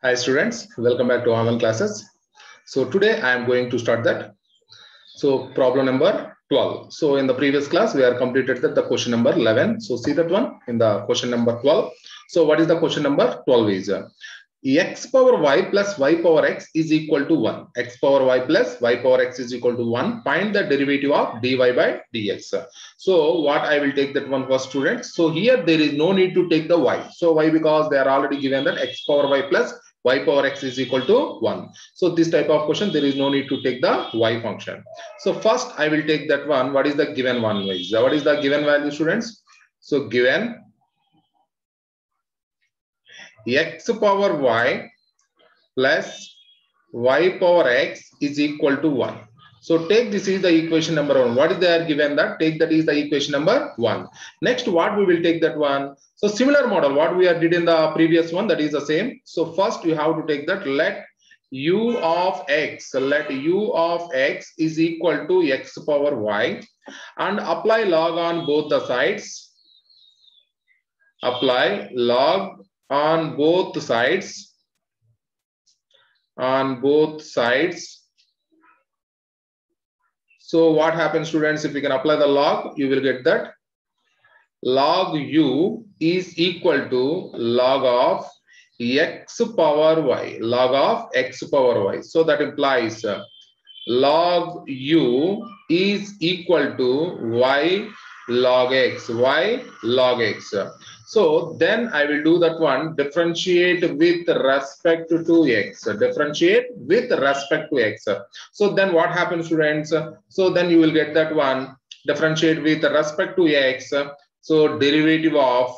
Hi students, welcome back to online classes. So today I am going to start that. So problem number 12. So in the previous class we are completed the question number 11. So see that one in the question number 12. So what is the question number 12 is x power y plus y power x is equal to 1. X power y plus y power x is equal to 1. Find the derivative of dy by dx. So what I will take that one first, students. So here there is no need to take the y. So why? Because they are already given that x power y plus y power x is equal to 1. So this type of question there is no need to take the y function. So first I will take that one. What is the given one? What is the given value, students? So given x power y plus y power x is equal to 1. So take this is the equation number 1. What is there given that? Take that is the equation number 1. Next, what we will take that one? So similar model, what we did in the previous one, that is the same. So first you have to take that, let u of x is equal to x power y and apply log on both the sides. Apply log on both sides. So what happens, students? If we can apply the log, you will get that log u is equal to log of x power y. Log of x power y. So that implies log u is equal to y log x. Y log x. So then I will do that one, differentiate with respect to x. Differentiate with respect to x. So then what happens, students? So then you will get that one, differentiate with respect to x. So derivative of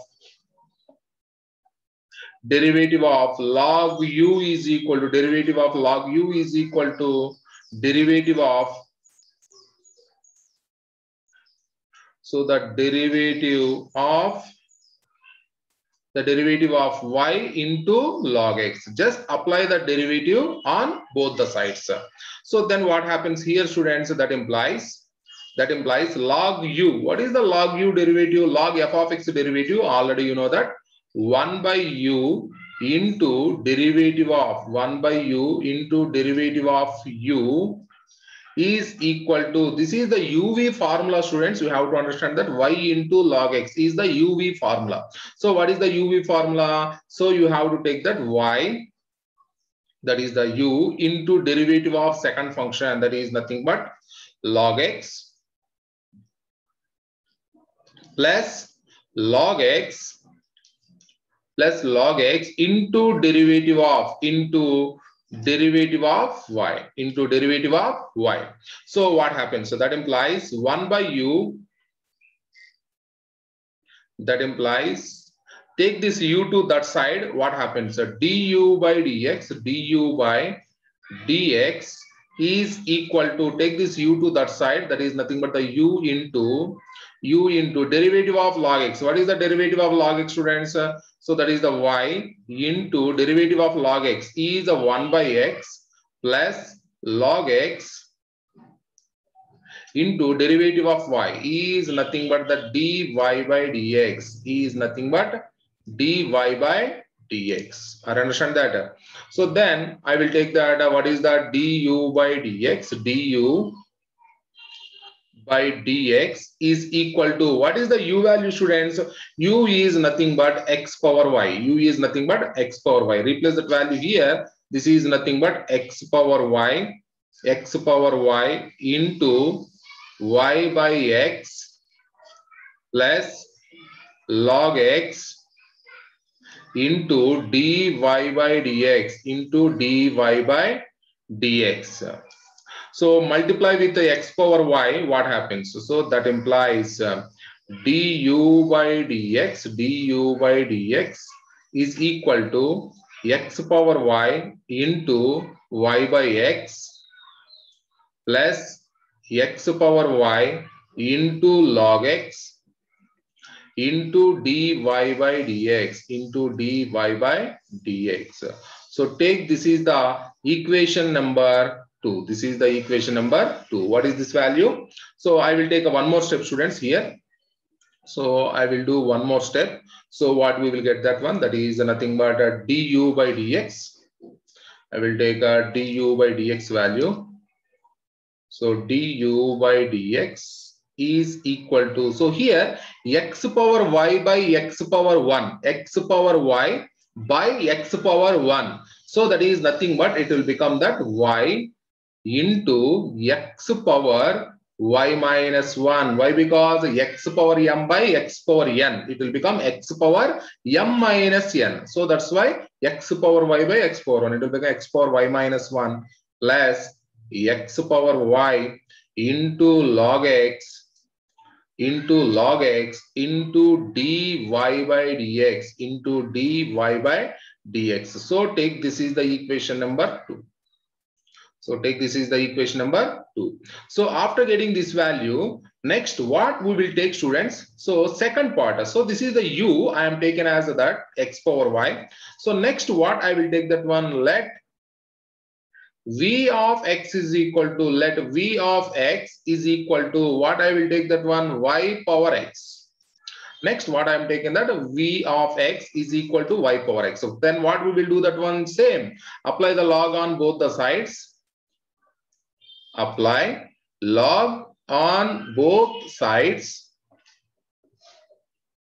log u is equal to derivative of log u is equal to derivative of, so the derivative of y into log x. Just apply the derivative on both the sides. So then what happens here, students? That implies log u. What is the log u derivative? Log f of x derivative, already you know that 1 by u into derivative of 1 by u into derivative of u is equal to, this is the uv formula, students. You have to understand that y into log x is the uv formula. So what is the uv formula? So you have to take that y, that is the u, into derivative of second function, that is nothing but log x plus log x into derivative of y. So what happens? So that implies 1 by u, that implies take this u to that side. What happens? So du by dx is equal to, take this u to that side, that is nothing but the u into derivative of log x. What is the derivative of log x, students? So that is the y into derivative of log x is a 1 by x plus log x into derivative of y is nothing but the dy by dx, is nothing but dy by dx. I understand that. So then I will take that, what is that? Du by dx, du by dx is equal to, what is the u value, students? U is nothing but x power y. U is nothing but x power y. Replace that value here. This is nothing but x power y into y by x plus log x into dy by dx So multiply with the x power y, what happens? So that implies du by dx is equal to x power y into y by x plus x power y into log x into dy by dx So take, this is the equation number 2. This is the equation number 2. What is this value? So I will take one more step, students, here. So I will do one more step. So what we will get that one, that is nothing but du by dx I will take a du by dx value. So du by dx is equal to, so here x power y by x power 1, x power y by x power 1. So that is nothing but it will become that y into x power y minus 1. Why? Because x power m by x power n. It will become x power m minus n. So that's why x power y by x power 1. It will become x power y minus 1 plus x power y into log x into dy by dx into dy by dx. So take this is the equation number 2. So take this is the equation number 2. So after getting this value, next what we will take, students? So second part. So this is the u I am taken as that x power y. So next what I will take that one, let v of x is equal to, let v of x is equal to what I will take that one, y power x. Next what I am taking that v of x is equal to y power x. So then what we will do that one, same, apply the log on both the sides. Apply log on both sides.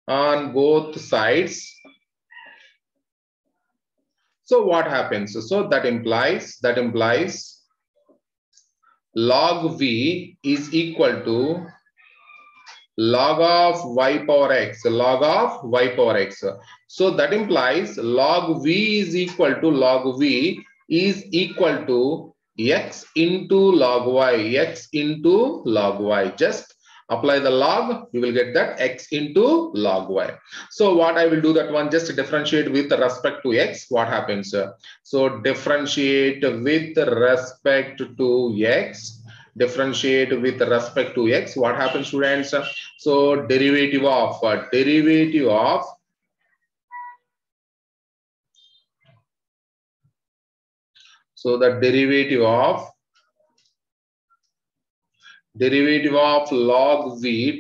On both sides. So what happens? So that implies log v is equal to log of y power x, log of y power x. So that implies log v is equal to x into log y, x into log y. Just apply the log, you will get that x into log y. So what I will do that one, just differentiate with respect to x. What happens? So differentiate with respect to x. Differentiate with respect to x. What happens, students? So derivative of so the derivative of log v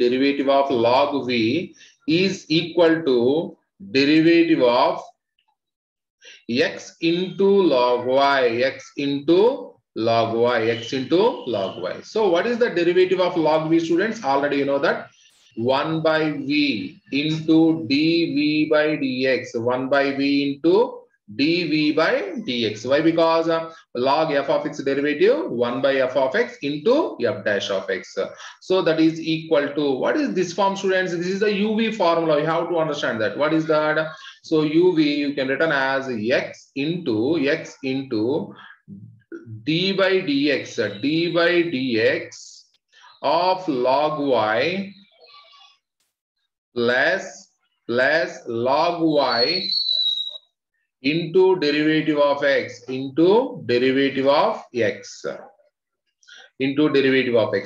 is equal to derivative of x into log y, x into log y. So what is the derivative of log v, students? Already you know that 1 by v into dv by dx, 1 by v into dv by dx. Why? Because log f of x derivative 1 by f of x into f dash of x. So that is equal to, what is this form, students? This is the uv formula. You have to understand that. What is that? So uv you can written as x into d by dx of log y plus log y into derivative of x into derivative of x.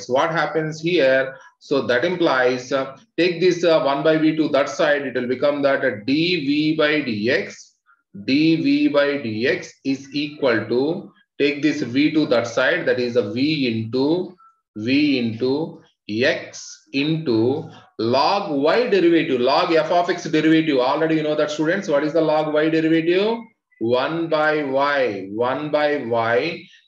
What happens here? So that implies take this 1 by v to that side, it will become that dv by dx is equal to, take this v to that side, that is a v into x into log y derivative, log f of x derivative. Already you know that, students. What is the log y derivative? 1 by y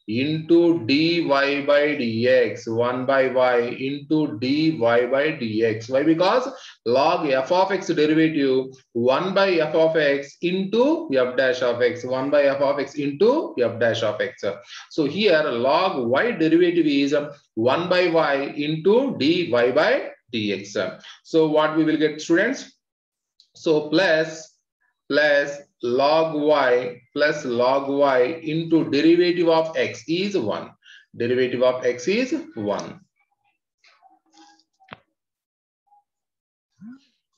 into dy by dx, 1 by y into dy by dx. Why? Because log f of x derivative 1 by f of x into f dash of x, 1 by f of x into f dash of x. So here log y derivative is 1 by y into dy by dx. So what we will get, students? So plus log y into derivative of x is 1. Derivative of x is 1.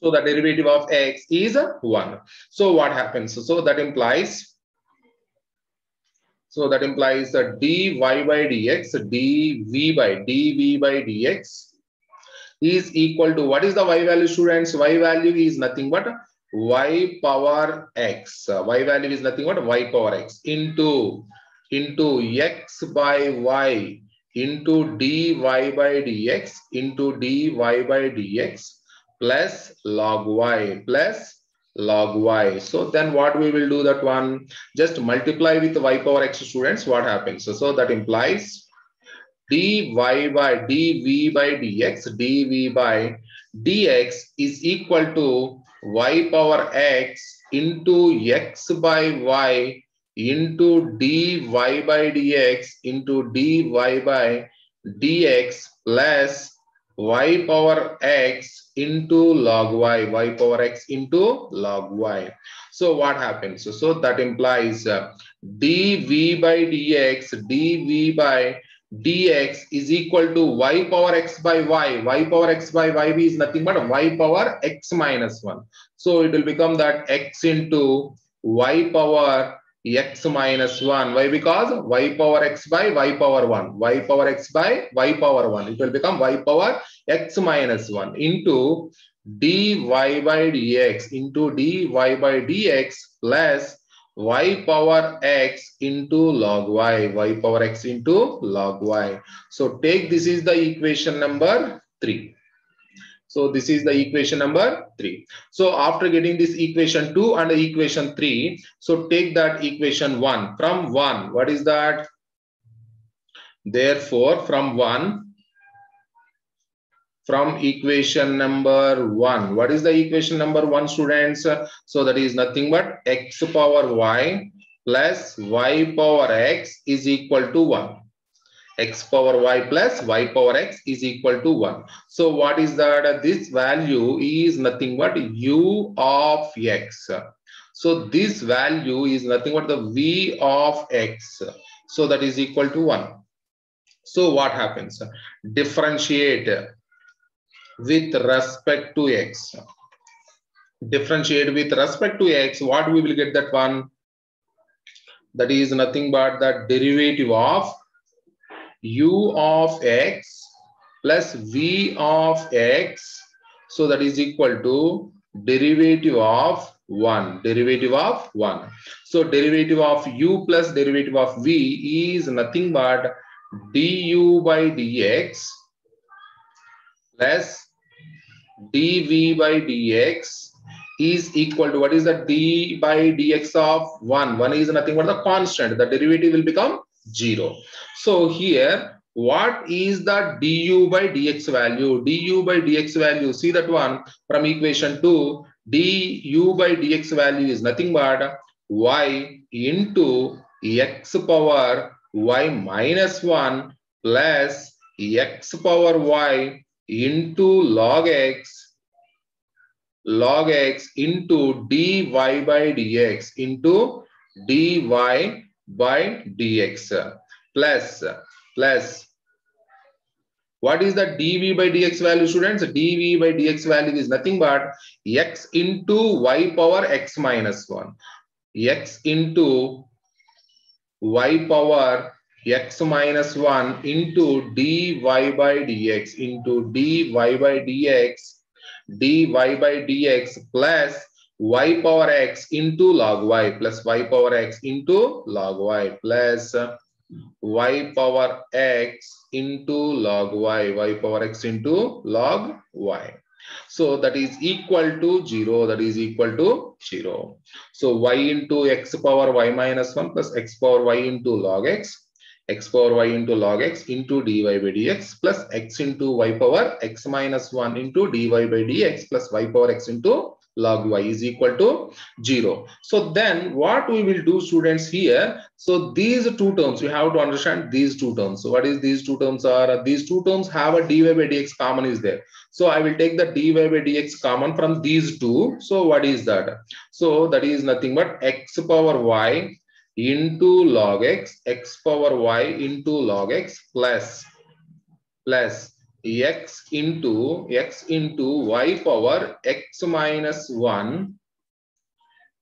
So the derivative of x is 1. So what happens? So that implies that dy by dx, dv by dx is equal to, what is the y value, students? Y value is nothing but y power x. Y value is nothing but y power x into x by y into dy by dx plus log y plus log y. So then what we will do that one, just multiply with y power x students, what happens? So that implies dy by dv by dx is equal to y power x into x by y into dy by dx into dy by dx plus y power x into log y power x into log y. So what happens? So that implies dv by dv by dx is equal to y power x by y power x by y is nothing but y power x minus 1. So it will become that x into y power x minus 1. Why? Because y power x by y power 1. Y power x by y power 1. It will become y power x minus 1 into dy by dx into dy by dx plus y power x into log y power x into log y. So take this is the equation number 3. So this is the equation number 3. So after getting this equation 2 and equation 3, so take that equation 1. From 1, what is that? Therefore, from equation number 1, what is the equation number 1, students? So that is nothing but x power y plus y power x is equal to 1. X power y plus y power x is equal to 1. So what is that? This value is nothing but u of x. So this value is nothing but the v of x. So that is equal to 1. So what happens? Differentiate with respect to x. Differentiate with respect to x. What we will get that one? That is nothing but the derivative of u of x plus v of x. So that is equal to derivative of 1. Derivative of 1. So derivative of u plus derivative of v is nothing but du by dx plus dv by dx is equal to, what is the d by dx of 1? 1 is nothing but the constant. The derivative will become 0. So here, what is the du by dx value? Du by dx value, see that one from equation 2, du by dx value is nothing but y into x power y minus 1 plus x power y into log x into dy by dx into dy by dx plus what is the dv by dx value, students? Dv by dx value is nothing but x into y power x minus 1. X into y power x minus 1 into dy by dx into dy by dx plus y power x into log y plus y power x into log y plus y power x into log y power x into log y. So that is equal to 0. That is equal to 0. So y into x power y minus 1 plus x power y into log x power y into log x into dy by dx plus x into y power x minus 1 into dy by dx plus y power x into log y is equal to 0. So then what we will do, students, here? So these two terms, we have to understand these two terms. So what is these two terms are? These two terms have a dy by dx common is there. So I will take the dy by dx common from these two. So what is that? So that is nothing but x power y into log x power y into log x plus x into y power x minus 1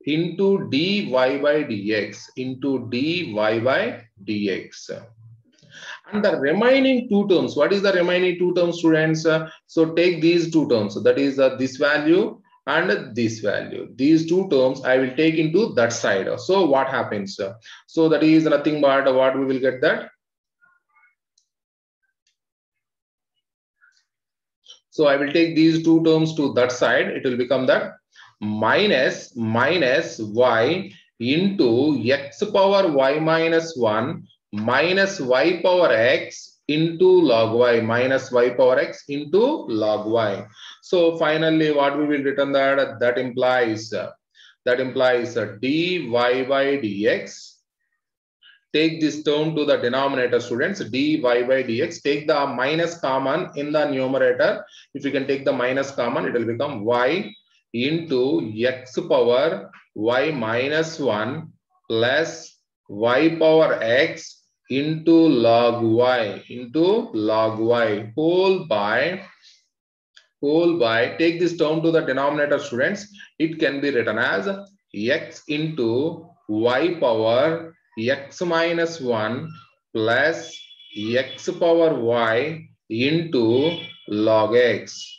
into dy by dx into dy by dx. And the remaining two terms, what is the remaining two terms, students? So take these two terms. So that is this value and this value. These two terms I will take into that side. So what happens? So that is nothing but what we will get that. So I will take these two terms to that side. It will become that minus y into x power y minus 1 minus y power x into log y minus y power x into log y. So finally, what we will return that implies dy by dx. Take this term to the denominator, students. Dy by dx. Take the minus common in the numerator. If you can take the minus common, it will become y into x power y minus 1 plus y power x into log y whole by take this term to the denominator, students. It can be written as x into y power x minus 1 plus x power y into log x.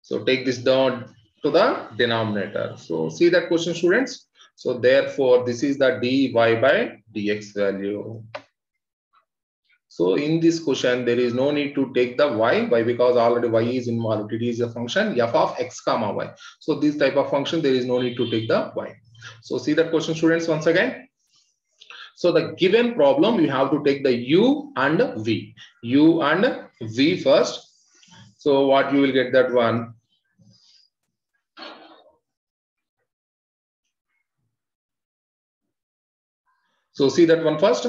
So take this down to the denominator. So see that question, students. So therefore, this is the dy by dx value. So in this question, there is no need to take the y. Why? Because already y is involved. It is a function f of x comma y. So this type of function, there is no need to take the y. So see that question, students, once again. So the given problem, you have to take the u and v. U and v first. So what you will get that one? So see that one first.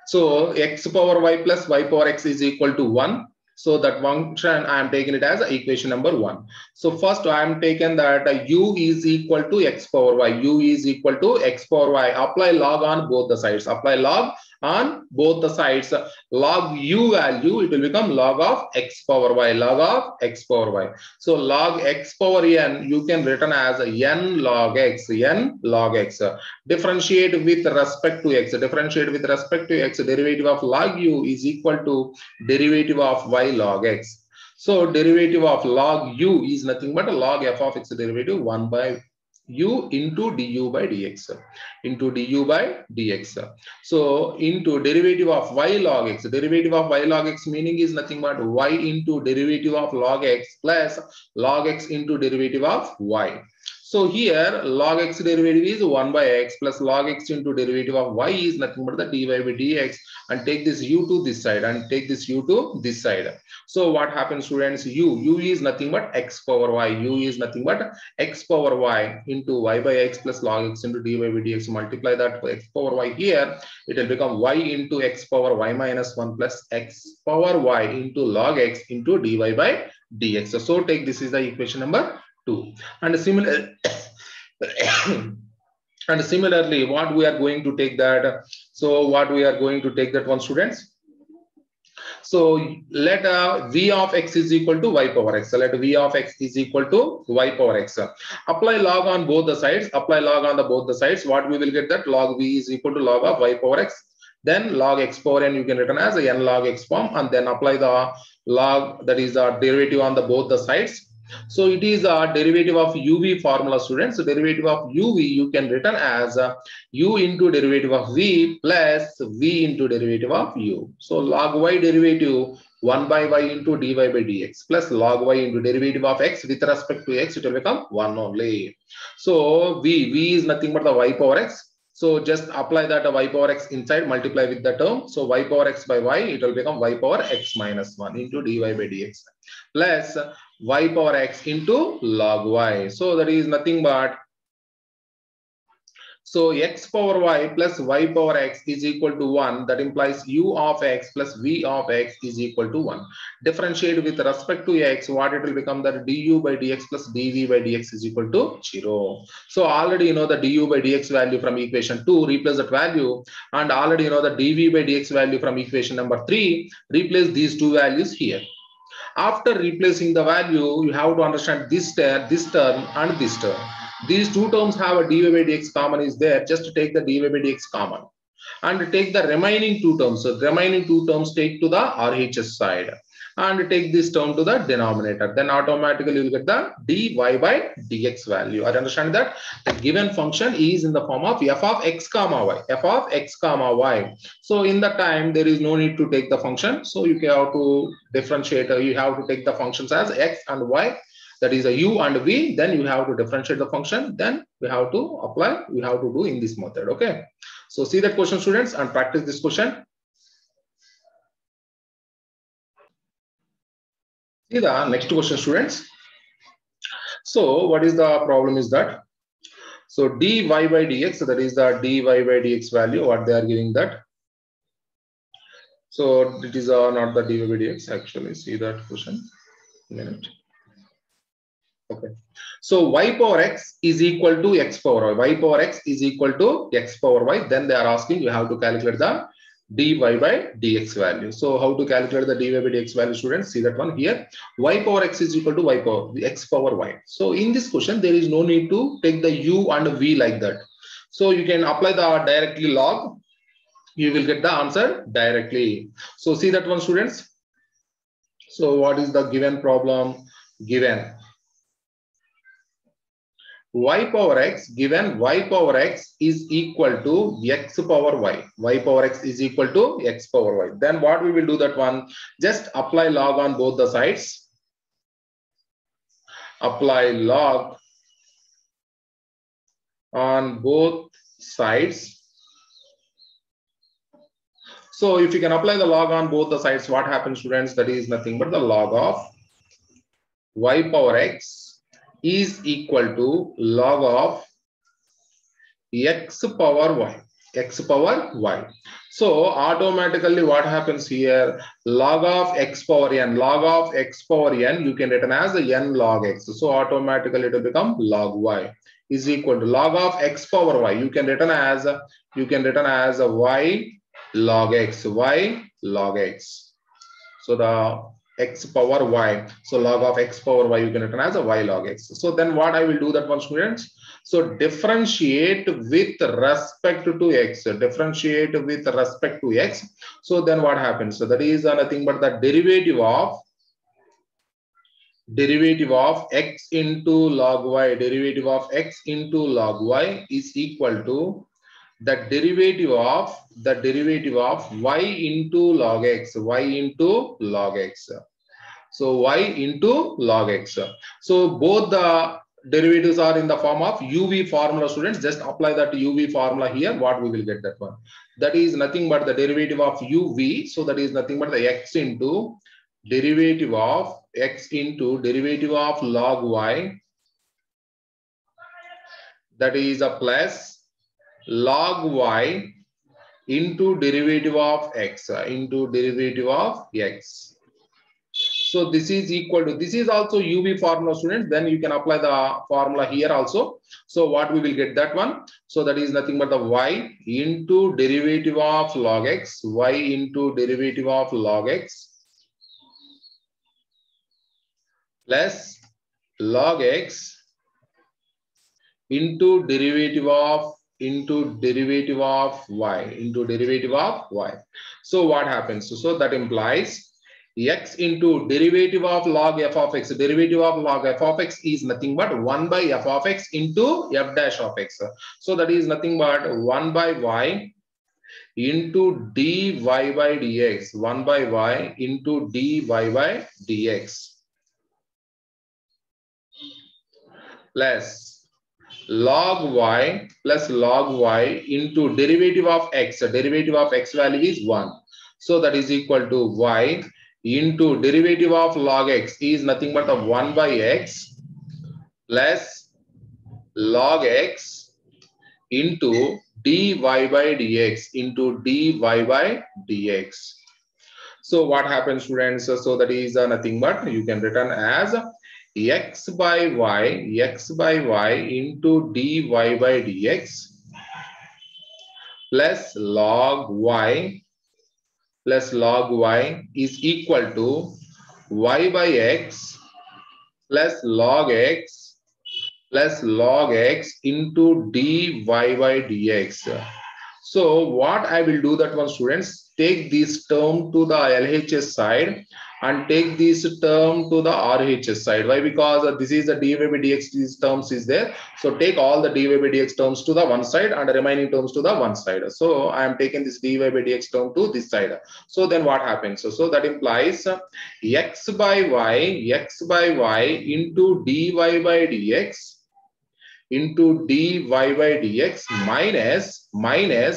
So x power y plus y power x is equal to 1. So that function I am taking it as equation number 1. So first I am taking that u is equal to x power y. U is equal to x power y. Apply log on both the sides. Apply log on both the sides. Log u value, it will become log of x power y. Log of x power y. So log x power n, you can written as n log x. N log x. Differentiate with respect to x. Differentiate with respect to x. Derivative of log u is equal to derivative of y log x. So derivative of log u is nothing but a log f of x derivative 1 by u into du by dx. Into du by dx. So into derivative of y log x. Derivative of y log x meaning is nothing but y into derivative of log x plus log x into derivative of y. So here log x derivative is 1 by x plus log x into derivative of y is nothing but the dy by dx, and take this u to this side and take this u to this side. So what happens, students? U is nothing but x power y. U is nothing but x power y into y by x plus log x into dy by dx. Multiply that by x power y here. It will become y into x power y minus 1 plus x power y into log x into dy by dx. So take this is the equation number 2. And similarly, what we are going to take that? So what we are going to take that one, students? So let v of x is equal to y power x. So let v of x is equal to y power x. Apply log on both the sides. Apply log on both the sides. What we will get that log v is equal to log of y power x. Then log x power n you can written as a n log x form, and then apply the log, that is the derivative on both the sides. So it is a derivative of uv formula, students. So derivative of uv you can written as u into derivative of v plus v into derivative of u. So log y derivative 1 by y into dy by dx plus log y into derivative of x with respect to x, it will become 1 only. So v is nothing but the y power x. So just apply that y power x inside, multiply with the term. So y power x by y, it will become y power x minus 1 into dy by dx plus y power x into log y. So that is nothing but, so x power y plus y power x is equal to 1. That implies u of x plus v of x is equal to 1. Differentiate with respect to x, what it will become, that du by dx plus dv by dx is equal to 0. So already you know the du by dx value from equation 2, replace that value, and already you know the dv by dx value from equation number 3, replace these two values here. After replacing the value, you have to understand this term and this term. These two terms have a dy by dx common is there. Just take the dy by dx common and take the remaining two terms. So the remaining two terms take to the RHS side and take this term to the denominator. Then automatically you will get the dy by dx value. I understand that the given function is in the form of f of x comma y. F of x comma y. So in the time there is no need to take the function. So you have to differentiate. You have to take the functions as x and y. that is a u and v, then you have to differentiate the function, then we have to apply, we have to do in this method. Okay, so see that question, students, and practice this question. See the next question, students. So what is the problem is that, so dy by dx, that is the dy by dx value, what they are giving that. So it is not the dy by dx, actually. See that question. A minute. Okay. So y power x is equal to x power y. Y power x is equal to x power y. Then they are asking you have to calculate the dy by dx value. So how to calculate the dy by dx value, students? See that one here. Y power x is equal to y power x power y. So in this question, there is no need to take the u and v like that. So you can apply the directly log. You will get the answer directly. So see that one, students. So what is the given problem? Given y power x, given y power x is equal to x power y. Y power x is equal to x power y. Then what we will do that one? Just apply log on both the sides. Apply log on both sides. So if you can apply the log on both the sides, what happens, students? That is nothing but the log of y power x is equal to log of x power y. X power y. So automatically what happens here? Log of x power n. Log of x power n you can written as n log x. So automatically it will become log y is equal to log of x power y. You can written as y log x. Y log x. So the x power y. So log of x power y you can written as a y log x. So then what I will do that one, students? So differentiate with respect to x. Differentiate with respect to x. So then what happens? So that is nothing but the derivative of x into log y. Derivative of x into log y is equal to the derivative of y into log x. Y into log x. So y into log x. So both the derivatives are in the form of uv formula, students. Just apply that uv formula here. What we will get that one? That is nothing but the derivative of uv. So that is nothing but the x into derivative of x into derivative of log y. That is a plus log y into derivative of x into derivative of x. So this is equal to, this is also uv formula, students. Then you can apply the formula here also. So what we will get that one? So that is nothing but the y into derivative of log x. Y into derivative of log x plus log x into derivative of y. So what happens? So that implies x into derivative of log f of x. Derivative of log f of x is nothing but 1 by f of x into f dash of x. So that is nothing but 1 by y into dy by dx. 1 by y into dy by dx plus log y into derivative of x. Derivative of x value is 1. So that is equal to y into derivative of log x is nothing but the 1 by x plus log x into dy by dx into dy by dx. So what happens, students? So that is nothing but you can written as x by y into dy by dx plus log y is equal to y by x plus log x into dy by dx. So what I will do that one, students, take this term to the LHS side and take this term to the RHS side. Why? Because this is the dy by dx, these terms is there. So take all the dy by dx terms to the one side and the remaining terms to the one side. So I am taking this dy by dx term to this side. So then what happens? So that implies x by y into dy by dx into dy by dx minus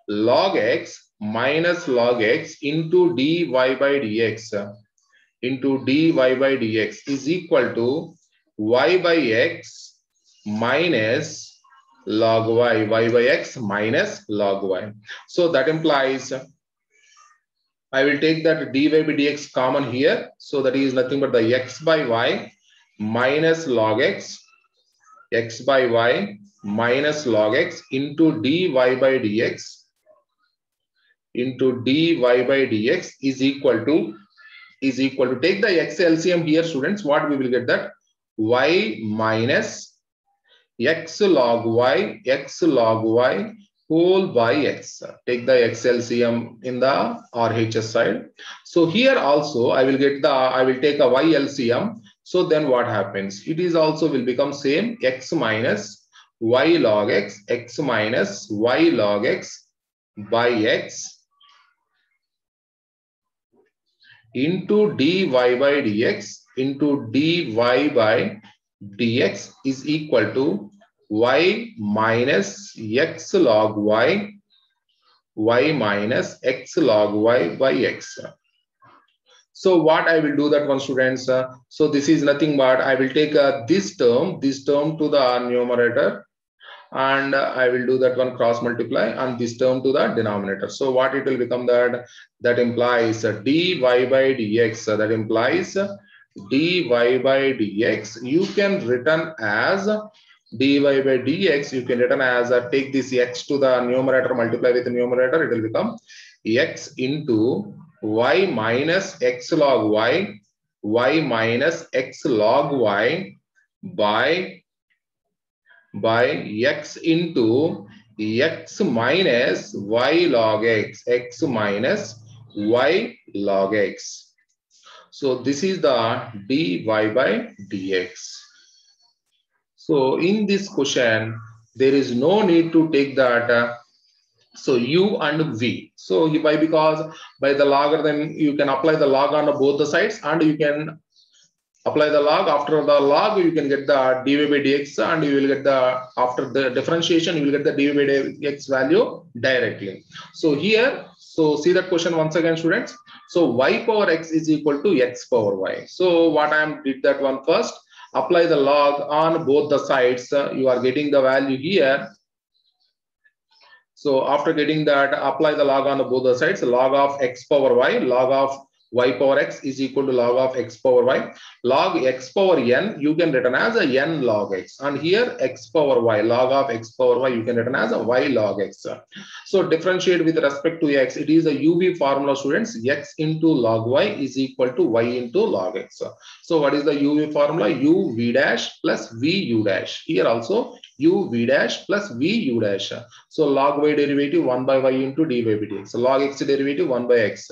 log x into dy by dx into dy by dx is equal to y by x minus log y by x minus log y. So that implies I will take that dy by dx common here. So that is nothing but the x by y minus log x by y minus log x into dy by dx into dy by dx is equal to take the x LCM here, students. What we will get that y minus x log y whole by x. Take the x LCM in the RHS side. So here also I will take a y LCM. So then what happens? It is also will become same x minus y log x minus y log x by x into dy by dx into dy by dx is equal to y minus x log y minus x log y by x. So what I will do that one, students, so this is nothing but I will take this term to the numerator, and I will do that one cross multiply and this term to the denominator. So what it will become that implies dy by dx, that implies dy by dx you can written as dy by dx, you can written as take this x to the numerator, multiply with the numerator, it will become x into y minus x log y minus x log y by x into x minus y log x minus y log x. So this is the dy by dx. So in this question, there is no need to take that so u and v. So why? Because by the logarithm you can apply the log on both the sides, and you can apply the log. After the log you can get the dy by dx, and you will get the, after the differentiation you will get the dy by dx value directly. So here, so see that question once again, students. So y power x is equal to x power y. So what I am did that one first, apply the log on both the sides. You are getting the value here. So after getting that, apply the log on both the sides. Log of x power y, log of y power x is equal to log of x power y. Log x power n you can written as a n log x, and here x power y, log of x power y you can written as a y log x. So differentiate with respect to x. It is a uv formula, students. X into log y is equal to y into log x. So what is the uv formula? U v dash plus v u dash. Here also u v dash plus v u dash. So log y derivative 1 by y into d by dx. So log x derivative 1 by x.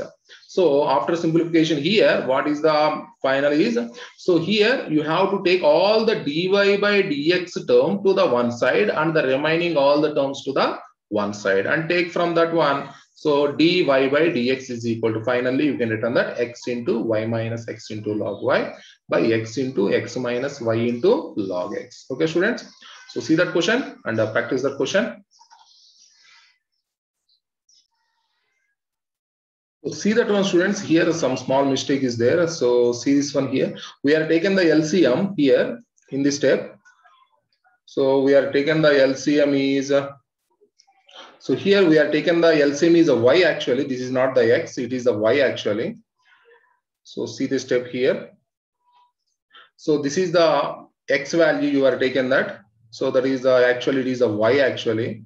So after simplification here, what is the final is? So here you have to take all the dy by dx term to the one side and the remaining all the terms to the one side, and take from that one. So dy by dx is equal to, finally you can return that x into y minus x into log y by x into x minus y into log x. Okay, students. So see that question and practice that question. So see that one, students. Here some small mistake is there. So see this one here. We are taken the LCM here in this step. So we are taken the LCM is so here we are taken the LCM is a y actually. This is not the x, it is the y actually. So see this step here. So this is the x value you are taken that. So that is the actually it is a y actually.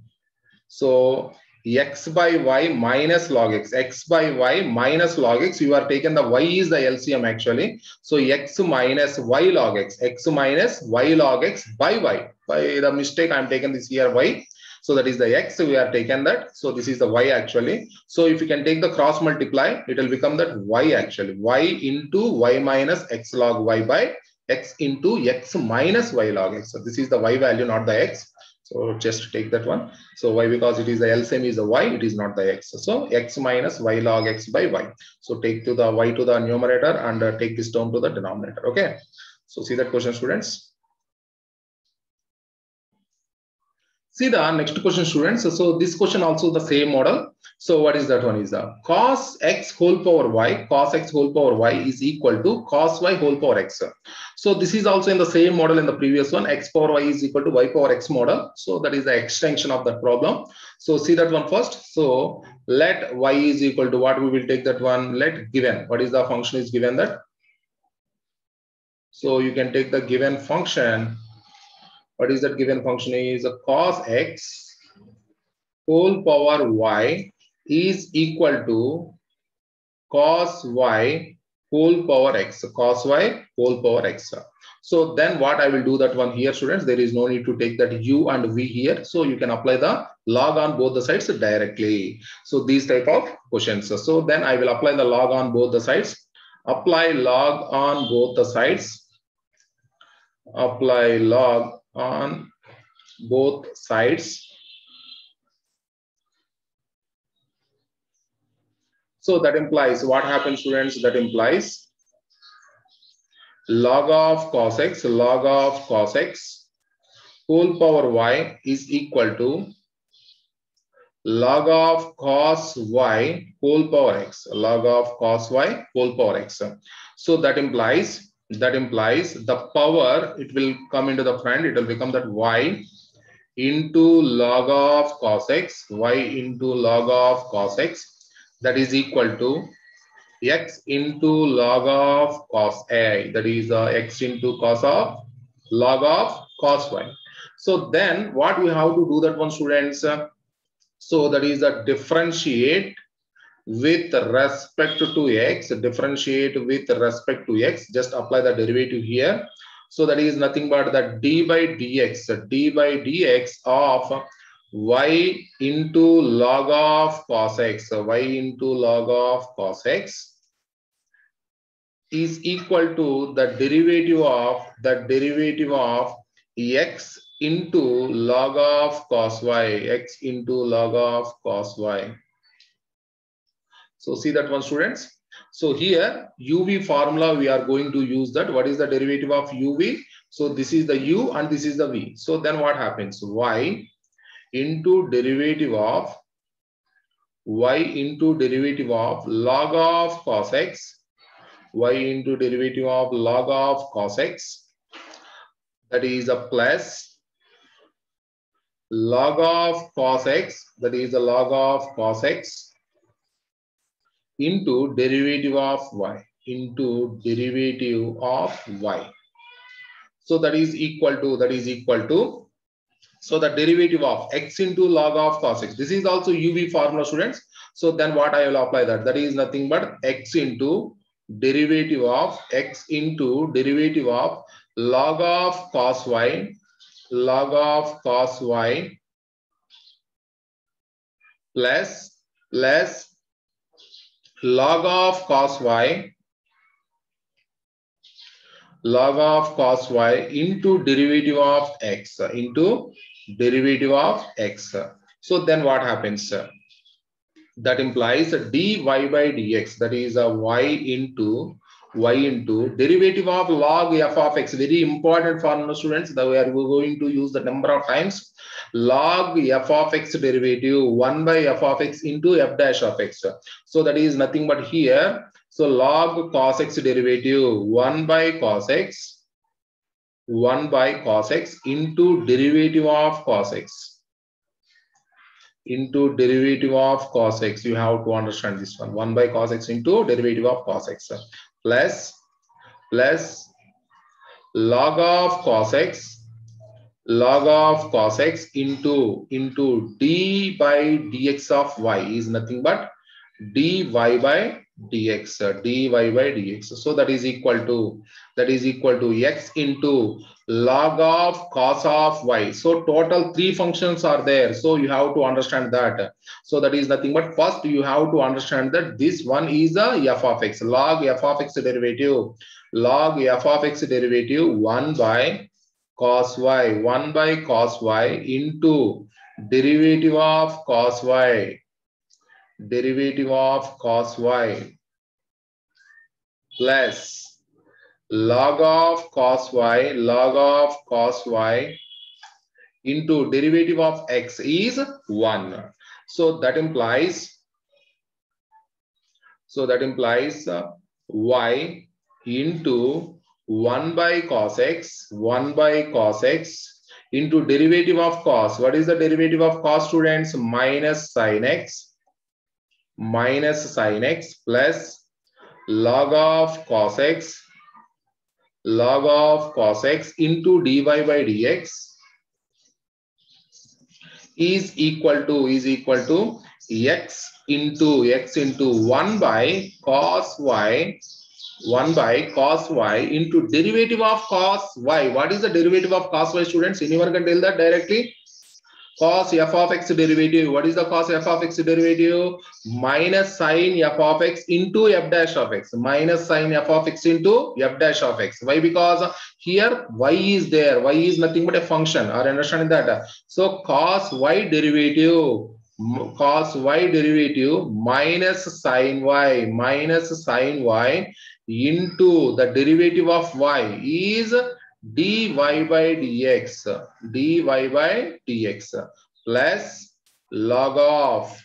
So x by y minus log x by y minus log x, you are taken the y is the LCM actually. So x minus y log x minus y log x by y. By the mistake I am taken this here y. So that is the x, we are taken that. So this is the y actually. So if you can take the cross multiply, it will become that y actually. Y into y minus x log y by x into x minus y log x. So this is the y value, not the x. So just take that one. So why? Because it is the LCM is the y, it is not the x. So x minus y log x by y. So take to the y to the numerator and take this term to the denominator. Okay. So see that question, students. See the next question, students. So this question also the same model. So what is that one? Is the cos x whole power y, cos x whole power y is equal to cos y whole power x. So this is also in the same model in the previous one, x power y is equal to y power x model. So that is the extension of that problem. So see that one first. So let y is equal to what, we will take that one, let given, what is the function is given that. So you can take the given function. What is that given function? Is a cos x whole power y is equal to cos y whole power x. Cos y whole power x. So then what I will do that one here, students, there is no need to take that u and v here. So you can apply the log on both the sides directly. So these type of questions. So then I will apply the log on both the sides. Apply log on both the sides. Apply log on both sides. So that implies what happens, students? That implies log of cos x whole power y is equal to log of cos y whole power x, log of cos y whole power x. So that implies the power, it will come into the front, it will become that y into log of cos x, y into log of cos x, that is equal to x into log of cos a, that is x into cos of log of cos y. So then what we have to do that one, students? So that is a differentiate with respect to x, differentiate with respect to x, just apply the derivative here. So that is nothing but that d by dx of y into log of cos x, y into log of cos x is equal to the derivative of x into log of cos y, x into log of cos y. So see that one, students. So here uv formula we are going to use that. What is the derivative of uv? So this is the u and this is the v. So then what happens? Y into derivative of log of cos x, y into derivative of log of cos x, that is a plus log of cos x, that is the log of cos x into derivative of y, So that is equal to, so the derivative of x into log of cos x. This is also uv formula, students. So then what I will apply that? That is nothing but x into derivative of log of cos y, plus log of cos y into derivative of x, So then what happens? That implies dy by dx, that is a y into derivative of log f of x. Very important formula, students, that we are going to use the number of times. Log f of x derivative 1 by f of x into f dash of x. So that is nothing but here. So log cos x derivative 1 by cos x into derivative of cos x. Into derivative of cos x, you have to understand this one. 1 by cos x into derivative of cos x plus log of cos x into d by dx of y is nothing but dy by dx. So that is equal to x into log of cos of y. So total 3 functions are there. So you have to understand that. So that is nothing but first you have to understand that this one is a f of x, log f of x derivative, log f of x derivative 1 by cos y, 1 by cos y into derivative of cos y, derivative of cos y plus log of cos y, log of cos y into derivative of x is 1. So that implies y into 1 by cos x, 1 by cos x into derivative of cos. What is the derivative of cos, students? Minus sin x plus log of cos x, log of cos x into dy by dx is equal to x into 1 by cos y, 1 by cos y into derivative of cos y. What is the derivative of cos y, students? Anyone can tell that directly? Cos f of x derivative. What is the cos f of x derivative? Minus sin f of x into f dash of x. Minus sin f of x into f dash of x. Why? Because here y is there. Y is nothing but a function. Are you understanding that? So cos y derivative minus sin y into the derivative of y is dy by dx plus log of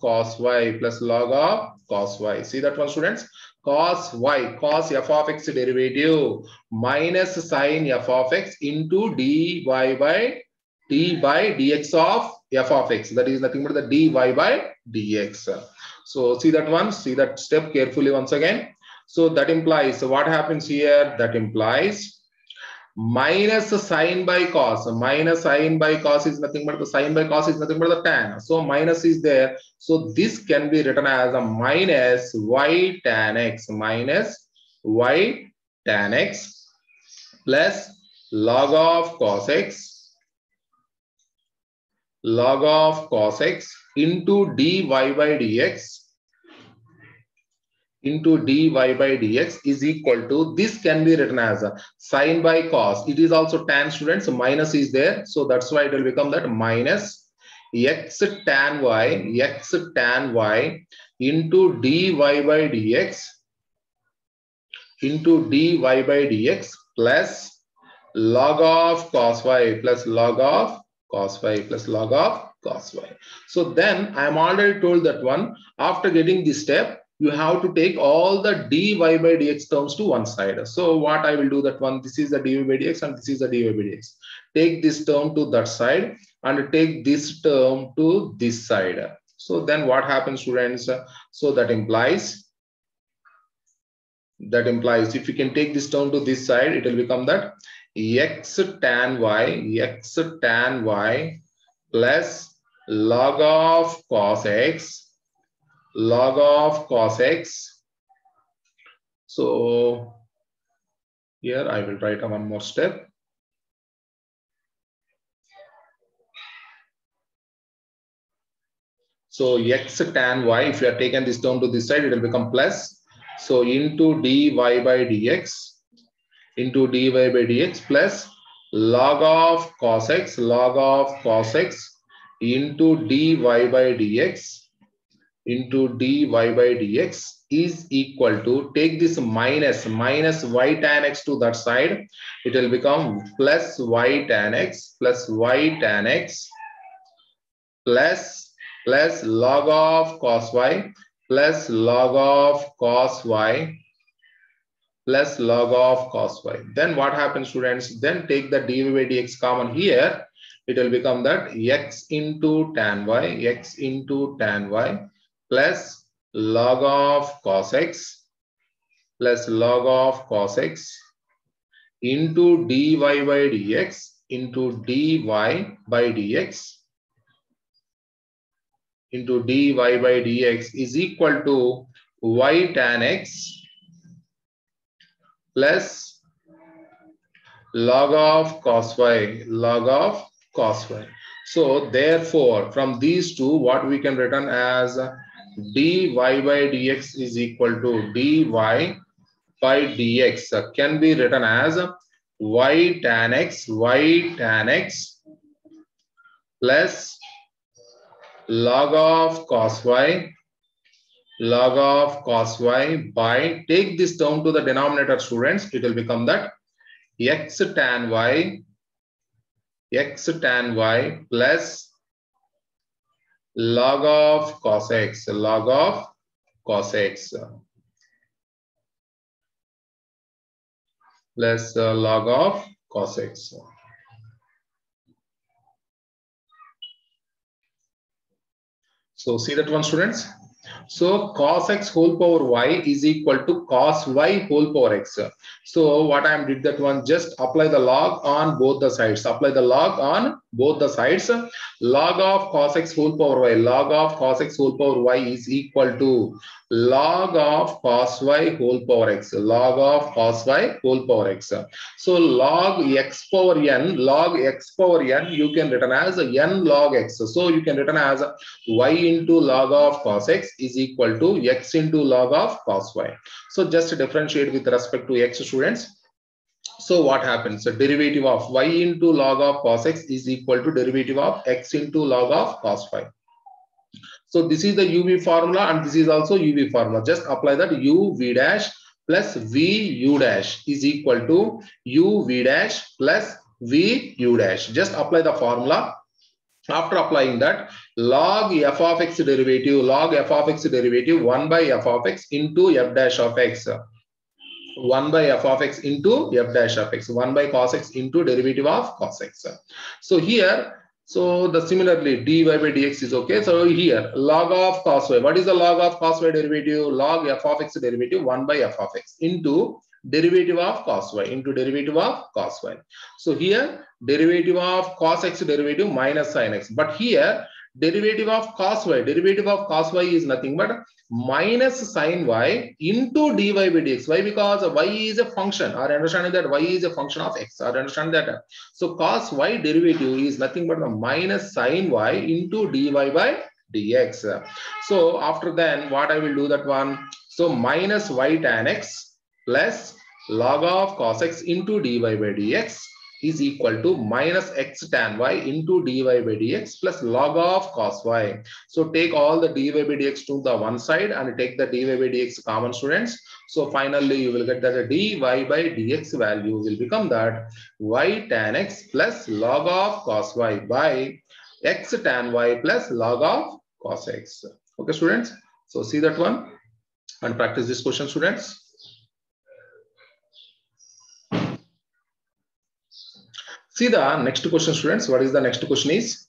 cos y plus log of cos y. See that one, students? Cos y, cos f of x derivative minus sin f of x into dy by dx of f of x. That is nothing but the dy by dx. So see that one, see that step carefully once again. So that implies, what happens here? That implies minus sin by cos. Minus sin by cos is nothing but the sin by cos is nothing but the tan. So minus is there. So this can be written as a minus y tan x, minus y tan x plus log of cos x, log of cos x into dy by dx is equal to, this can be written as a sin by cos. It is also tan, students. So minus is there. So that's why it will become that minus x tan y into dy by dx plus log of cos y plus log of cos y plus log of cos y. So then I am already told that one, after getting this step, you have to take all the dy by dx terms to one side. So what I will do that one, this is the dy by dx and this is the dy by dx. Take this term to that side and take this term to this side. So then what happens, students? So that implies if you can take this term to this side, it will become that x tan y plus log of cos x, So here I will write one more step. So x tan y, if you have taken this term to this side, it will become plus. So into dy by dx plus log of cos x into dy by dx is equal to, take this minus y tan x to that side, it will become plus y tan x plus log of cos y plus log of cos y plus log of cos y. Then what happens, students? Then take the dy by dx common here. It will become that x into tan y plus log of cos x plus log of cos x into dy by dx is equal to y tan x plus log of cos y, log of cos y. So therefore, from these two, what we can written as dy by dx is equal to dy by dx can be written as y tan x plus log of cos y by, take this term to the denominator, students, it will become that x tan y plus log of cos x plus log of cos x. So see that one, students. So cos x whole power y is equal to cos y whole power x. So what I did that one, just apply the log on both the sides. Apply the log on both the sides. Log of cos x whole power y. Log of cos x whole power y is equal to log of cos y whole power x. Log of cos y whole power x. So log x power n. Log x power n you can written as n log x. So you can written as y into log of cos x is equal to x into log of cos y. So just differentiate with respect to x, students. So what happens? The derivative of y into log of cos x is equal to derivative of x into log of cos y. So this is the uv formula and this is also uv formula. Just apply that u v dash plus v u dash is equal to u v dash plus v u dash. Just apply the formula. After applying that, log f of x derivative 1 by f of x into f dash of x. 1 by f of x into f dash of x. 1 by cos x into derivative of cos x. So here, so the similarly dy by dx is okay. So here log of cos y. What is the log of cos y derivative? Log f of x derivative 1 by f of x into derivative of cos y into derivative of cos y. So here derivative of cos x derivative minus sin x. But here derivative of cos y is nothing but minus sin y into dy by dx. Why? Because y is a function. Are understanding that y is a function of x? Are understand that? So cos y derivative is nothing but minus sin y into dy by dx. So after then what I will do that one. So minus y tan x plus log of cos x into dy by dx is equal to minus x tan y into dy by dx plus log of cos y. So take all the dy by dx to the one side and take the dy by dx common, students. So finally you will get that the dy by dx value will become that y tan x plus log of cos y by x tan y plus log of cos x. Okay, students. So see that one and practice this question, students. See the next question, students. What is the next question is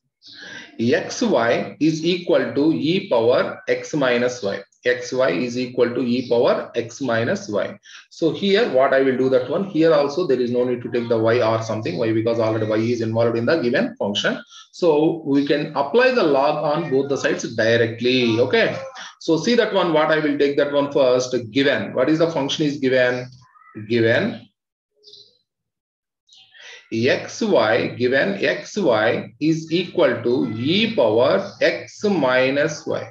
xy is equal to e power x minus y. Xy is equal to e power x minus y. So here what I will do that one. Here also there is no need to take the y or something. Why? Because already y is involved in the given function. So we can apply the log on both the sides directly. Okay. So see that one. What I will take that one first. Given. What is the function is given? Given xy, given xy is equal to e power x minus y.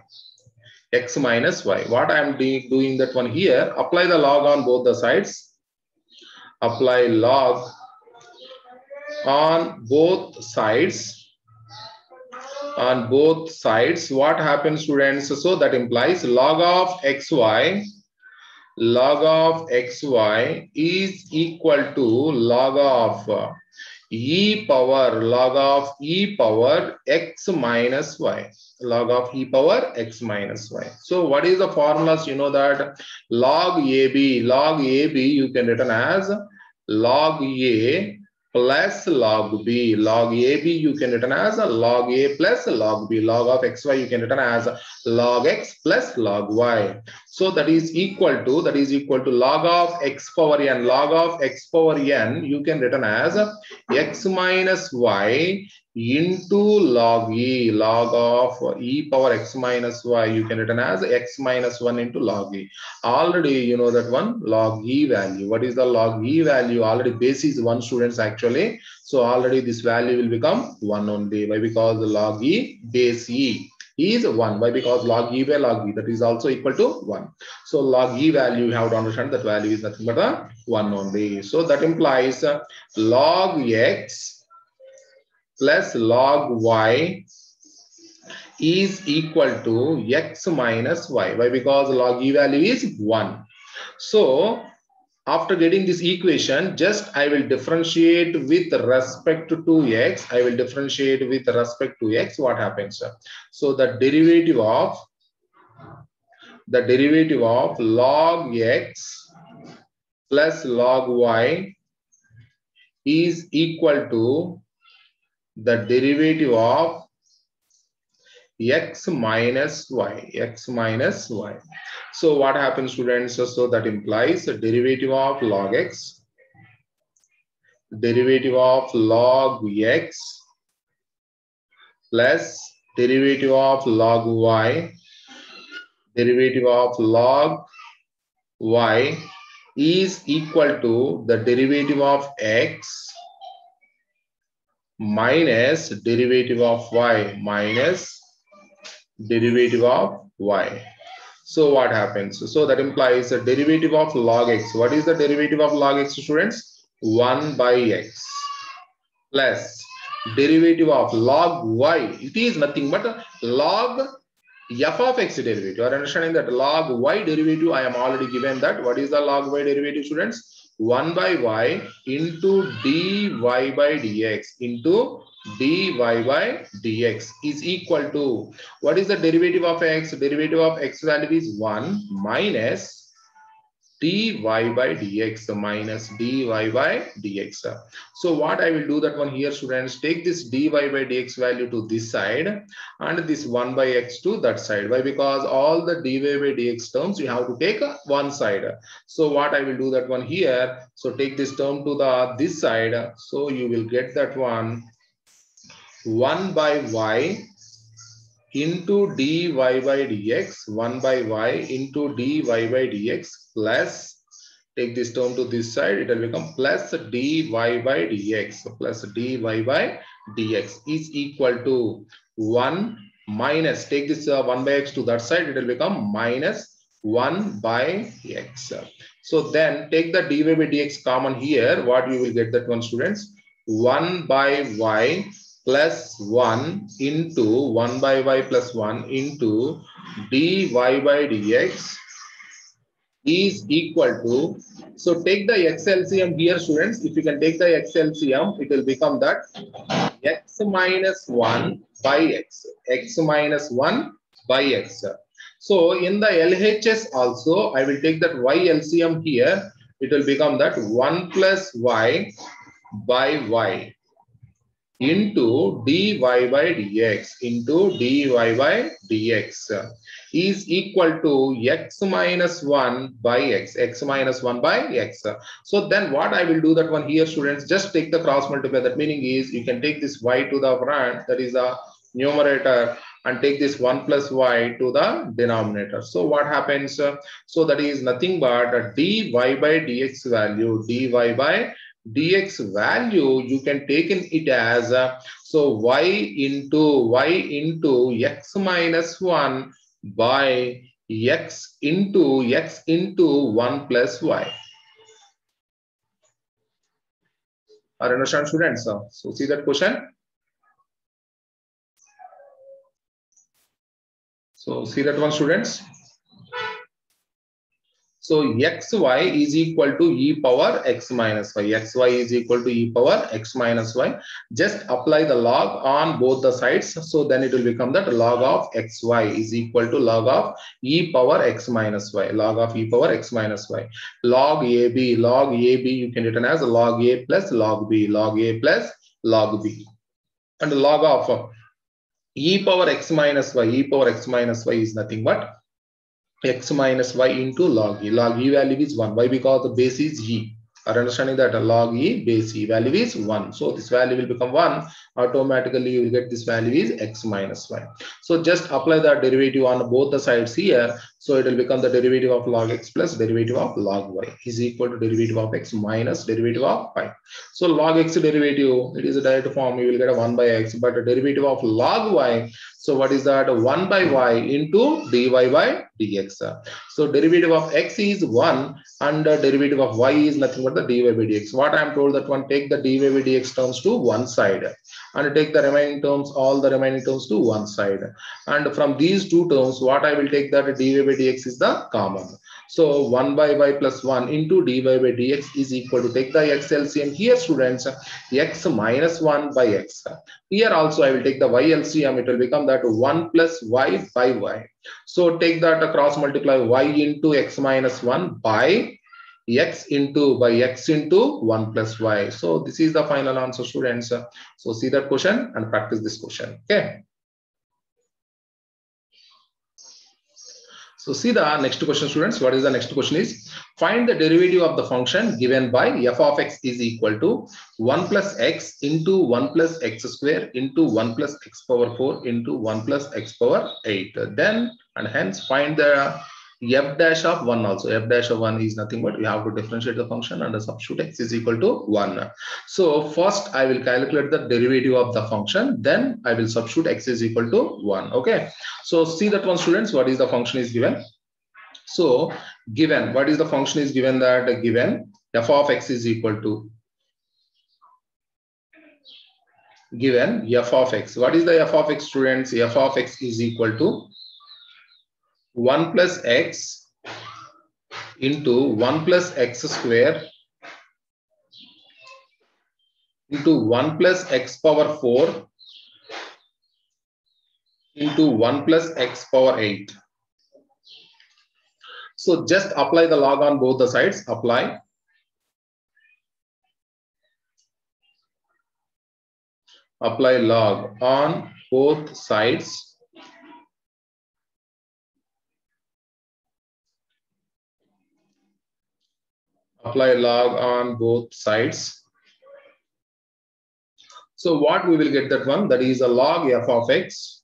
X minus y. What I am doing that one here, apply the log on both the sides. Apply log on both sides. On both sides, what happens, students? So that implies log of xy is equal to log of e power x minus y. Log of e power x minus y. So what is the formulas? You know that log ab you can written as log a plus log b. Log ab you can written as log a plus log b. Log of xy you can written as log x plus log y. So that is equal to log of x power n. Log of x power n you can written as x minus y into log e, log of e power x minus y, you can written as x minus 1 into log e. Already you know that one log e value. What is the log e value? Already base is 1, students, actually. So already this value will become 1 only. Why? Because the log e base e is 1. Why? Because log e by log e, that is also equal to 1. So log e value, you have to understand that value is nothing but a 1 only. So that implies log x plus log y is equal to x minus y. Why? Because log e value is 1. So after getting this equation, just I will differentiate with respect to x. I will differentiate with respect to x. What happens? So the derivative of log x plus log y is equal to the derivative of x minus y. So what happens, students? So that implies the derivative of log x, derivative of log x plus derivative of log y, derivative of log y is equal to the derivative of x minus derivative of y minus derivative of y. So what happens? So that implies a derivative of log x. What is the derivative of log x, students? 1 by x plus derivative of log y. It is nothing but log f of x derivative. You are understanding that log y derivative, I am already given that. What is the log y derivative, students? 1 by y into dy by dx into dy by dx is equal to, what is the derivative of x? Derivative of x value is 1 minus dy by dx minus dy by dx. So what I will do that one here, students, take this dy by dx value to this side and this 1 by x to that side. Why? Because all the dy by dx terms you have to take one side. So what I will do that one here, so take this term to the this side. So you will get that one 1 by y into dy by dx, 1 by y into dy by dx plus, take this term to this side, it will become plus dy by dx, plus dy by dx is equal to 1 minus, take this 1 by x to that side, it will become minus 1 by x. So then take the dy by dx common here, what you will get that one, students? 1 by y plus 1 into 1 by y plus 1 into dy by dx is equal to, so take the x LCM here, students. If you can take the x LCM, it will become that x minus 1 by x minus 1 by x. So in the LHS also, I will take that y LCM here. It will become that 1 plus y by y into dy by dx into dy by dx is equal to x minus 1 by x minus 1 by x. So then what I will do that one here, students, just take the cross multiply. That meaning is you can take this y to the front, that is the numerator, and take this 1 plus y to the denominator. So what happens? So that is nothing but dy by dx value, dy by dx value, you can take in it as so y into x minus 1 by x into 1 plus y. Are you understand, students? So see that question. So see that one, students. So xy is equal to e power x minus y. Xy is equal to e power x minus y. Just apply the log on both the sides. So then it will become that log of xy is equal to log of e power x minus y. Log of e power x minus y. Log ab you can written as log a plus log b. Log a plus log b. And log of e power x minus y. E power x minus y is nothing but x minus y into log e. Log e value is 1. Why? Because the base is e. Are you understanding that? Log e base e value is 1. So this value will become 1. Automatically you will get this value is x minus y. So just apply the derivative on both the sides here. So it will become the derivative of log x plus derivative of log y is equal to derivative of x minus derivative of y. So log x derivative, it is a direct form. You will get a 1 by x, but a derivative of log y. So what is that? 1 by y into dy by dx. So derivative of x is 1 and the derivative of y is nothing but the dy by dx. What I am told that one, take the dy by dx terms to one side and take the remaining terms, all the remaining terms to one side. And from these two terms, what I will take that dy by dx is the common. So 1 by y plus 1 into dy by dx is equal to, take the x LCM here students, x minus 1 by x. Here also I will take the y LCM, it will become that 1 plus y by y. So take that cross multiply y into x minus 1 by x into 1 plus y. So this is the final answer students. So see that question and practice this question. Okay. So see the next question students. What is the next question is, find the derivative of the function given by f of x is equal to 1 plus x into 1 plus x square into 1 plus x power 4 into 1 plus x power 8. Then and hence find the f dash of 1 also. F dash of 1 is nothing but we have to differentiate the function and substitute x is equal to 1. So first I will calculate the derivative of the function, then I will substitute x is equal to 1. Okay. So see that one students, what is the function is given. So given, what is the function is given, that given f of x is equal to, given f of x. What is the f of x students? F of x is equal to 1 plus x into 1 plus x square into 1 plus x power 4 into 1 plus x power 8. So just apply the log on both the sides. Apply. Apply log on both sides. Apply log on both sides. So what we will get that one, that is a log f of x.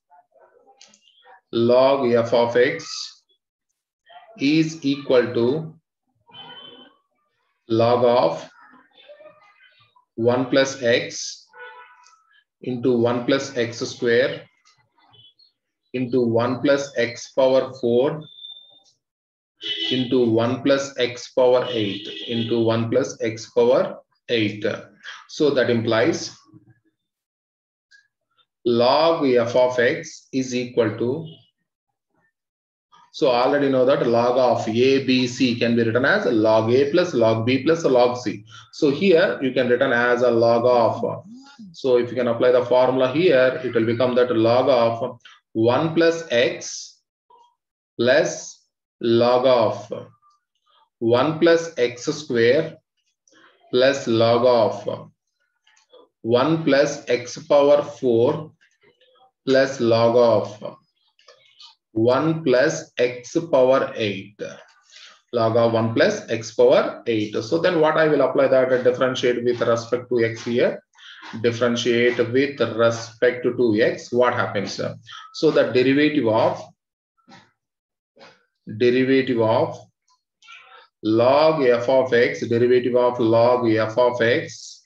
Log f of x is equal to log of 1 plus x into 1 plus x square into 1 plus x power 4 into 1 plus x power 8 into 1 plus x power 8. So that implies log f of x is equal to, so already know that log of a, b, c can be written as log a plus log b plus log c. So here you can written as a log of, so if you can apply the formula here, it will become that log of 1 plus x plus log of 1 plus x square plus log of 1 plus x power 4 plus log of 1 plus x power 8. Log of 1 plus x power 8. So then what I will apply that, differentiate with respect to x here. Differentiate with respect to x. What happens? So the derivative of log f of x, derivative of log f of x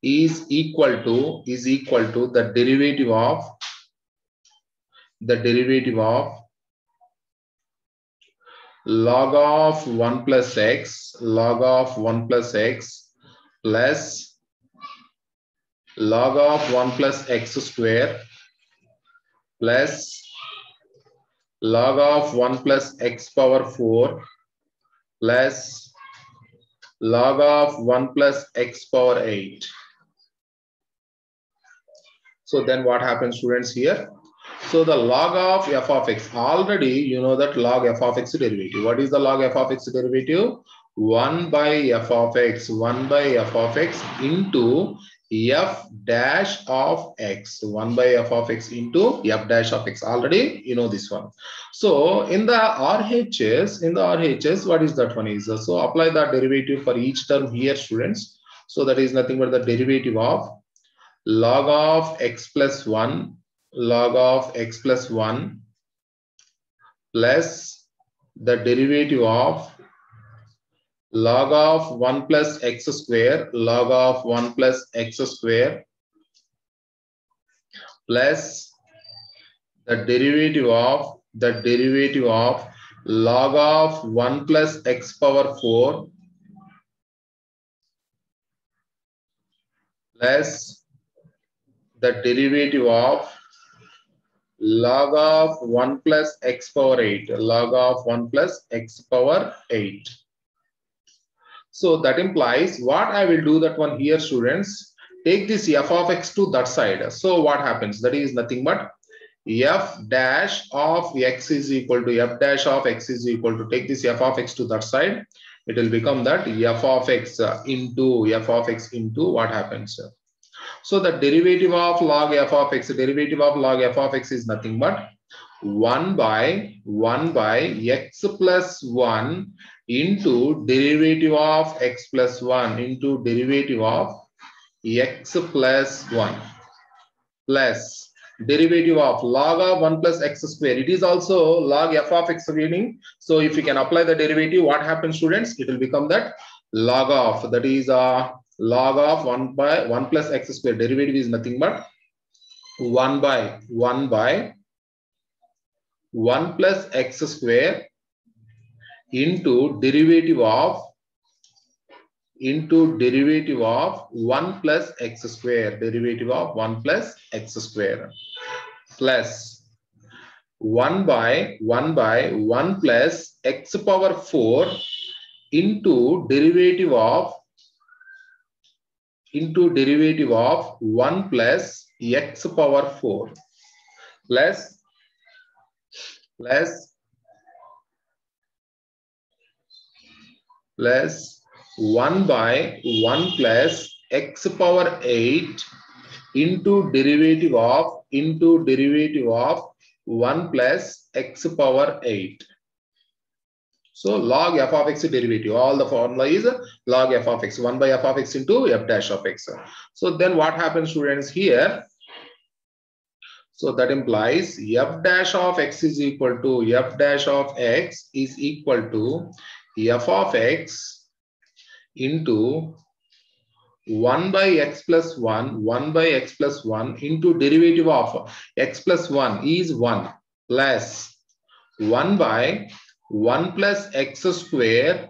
is equal to the derivative of log of 1 plus x, log of 1 plus x plus log of 1 plus x square plus log of 1 plus x power 4 plus log of 1 plus x power 8. So then what happens students here? So the log of f of x, already you know that log f of x derivative. What is the log f of x derivative? 1 by f of x, 1 by f of x into f dash of x, 1 by f of x into f dash of x. Already you know this one. So in the RHS, what is that one is? So apply the derivative for each term here, students. So that is nothing but the derivative of log of x plus 1, log of x plus 1 plus the derivative of log of 1 plus x square, log of 1 plus x square plus the derivative of log of 1 plus x power 4 plus the derivative of log of 1 plus x power 8, log of 1 plus x power 8. So that implies what I will do that one here, students, take this f of x to that side. So what happens? That is nothing but f dash of x is equal to f dash of x is equal to, take this f of x to that side. It will become that f of x into what happens? So the derivative of log f of x, is nothing but 1 by x plus 1 into derivative of x plus 1 into derivative of x plus 1 plus derivative of log of 1 plus x square. It is also log f of x meaning. So if you can apply the derivative, what happens, students? It will become that log of, that is log of 1 by 1 plus x square. Derivative is nothing but 1 by 1 plus x square into derivative of 1 plus x square, derivative of 1 plus x square plus 1 by 1 plus x power 4 into derivative of 1 plus x power 4 plus 1 by 1 plus x power 8 into derivative of 1 plus x power 8. So log f of x derivative, all the formula is log f of x, 1 by f of x into f dash of x. So then what happens, students, here? So that implies f dash of x is equal to f dash of x is equal to f of x into 1 by x plus 1, 1 by x plus 1 into derivative of x plus 1 is 1 plus 1 by 1 plus x square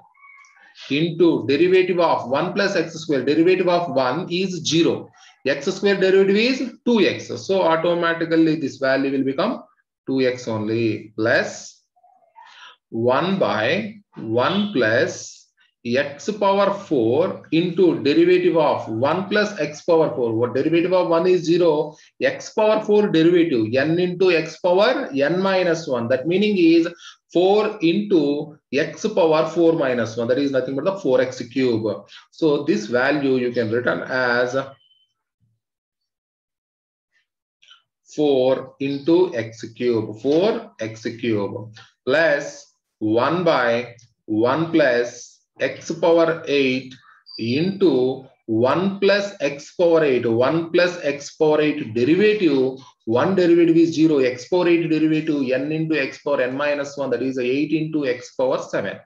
into derivative of 1 plus x square. Derivative of 1 is 0. X square derivative is 2x. So automatically this value will become 2x only, plus 1 by 1 plus x power 4 into derivative of 1 plus x power 4. What derivative of 1 is 0. X power 4 derivative, n into x power n minus 1. That meaning is 4 into x power 4 minus 1. That is nothing but the 4x cube. So this value you can written as 4 into x cube, 4x cube plus 1 by 1 plus x power 8 into 1 plus x power 8, 1 plus x power 8 derivative, 1 derivative is 0, x power 8 derivative n into x power n minus 1, that is 8 into x power 7.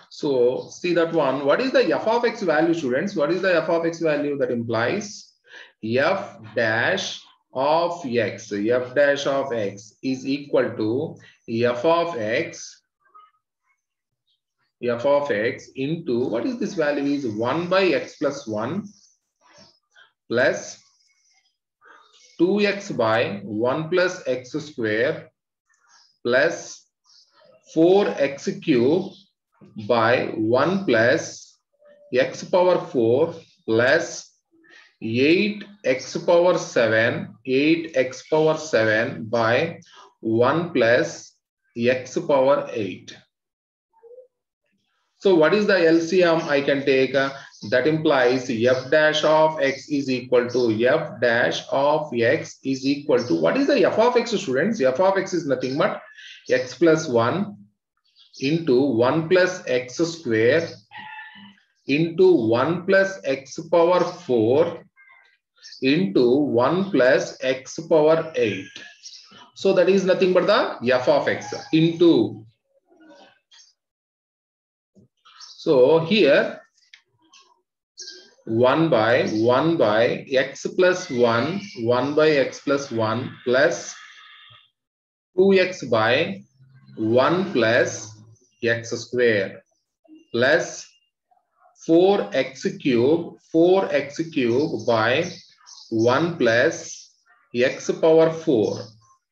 So see that one. What is the f of x value, students? What is the f of x value? That implies f dash of x, f dash of x is equal to f of x into, what is this value, is 1 by x plus 1 plus 2x by 1 plus x square plus 4x cube by 1 plus x power 4 plus 8x power 7 by 1 plus x power 8. So what is the LCM I can take? That implies f dash of x is equal to f dash of x is equal to, what is the f of x, students? F of x is nothing but x plus 1 into 1 plus x square into 1 plus x power 4 into 1 plus x power 8. So that is nothing but the f of x into. So here 1 by x plus 1 by x plus 1 plus 2x by 1 plus x square plus 4x cube by 1 plus x power 4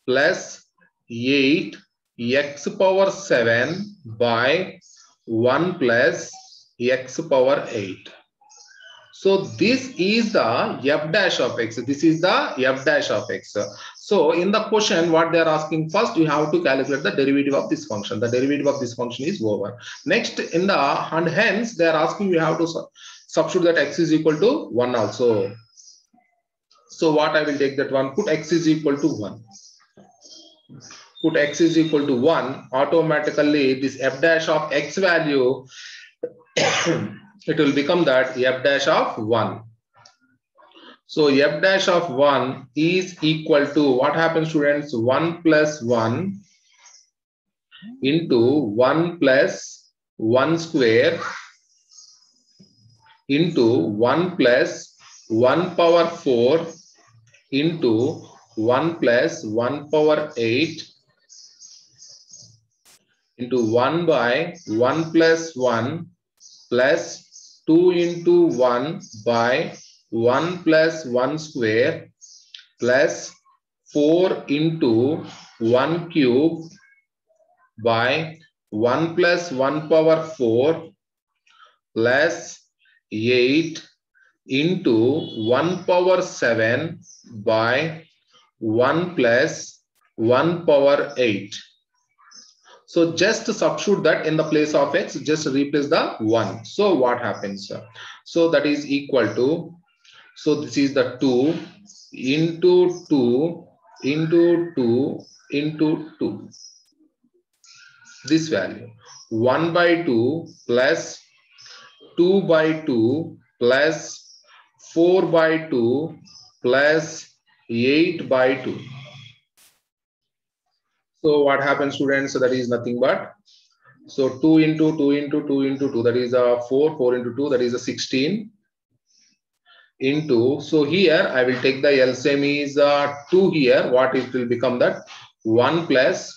plus 8 x power 7 by 1 plus x power 8. So this is the f dash of x. This is the f dash of x. So in the question, what they are asking, first you have to calculate the derivative of this function. The derivative of this function is over. Next, in the and hence they are asking you have to substitute that x is equal to 1 also. So what I will take that one, put x is equal to 1. Put x is equal to 1. Automatically this f dash of x value it will become that f dash of 1. So f dash of 1 is equal to, what happens, students? 1 plus 1 into 1 plus 1 square into 1 plus 1 power 4 into 1 plus 1 power 8 into 1 by 1 plus 1 plus 2 into 1 by 1 plus 1 square plus 4 into 1 cube by 1 plus 1 power 4 plus 8 into 1 power 7 by 1 plus 1 power 8. So just substitute that in the place of x, just replace the 1. So what happens? So that is equal to, so this is the 2 into 2 into 2 into 2. This value 1 by 2 plus 2 by 2 plus 4 by 2 plus 8 by 2. So what happens, students? So that is nothing but, so 2 into 2 into 2 into 2, that is a 4, 4 into 2, that is a 16 into, so here I will take the LCM is 2 here, what it will become that 1 plus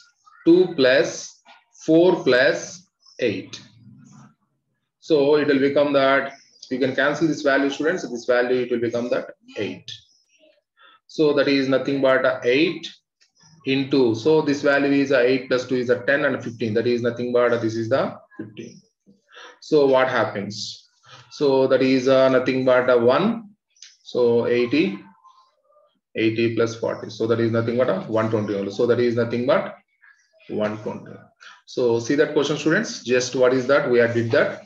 2 plus 4 plus 8. So it will become that, you can cancel this value, students, this value it will become that 8. So that is nothing but 8 into, so this value is 8 plus 2 is 10 and 15, that is nothing but this is the 15. So what happens? So that is nothing but 1. So 80 plus 40. So that is nothing but 120 only. So that is nothing but 120. So see that question, students, just what is that? We did that.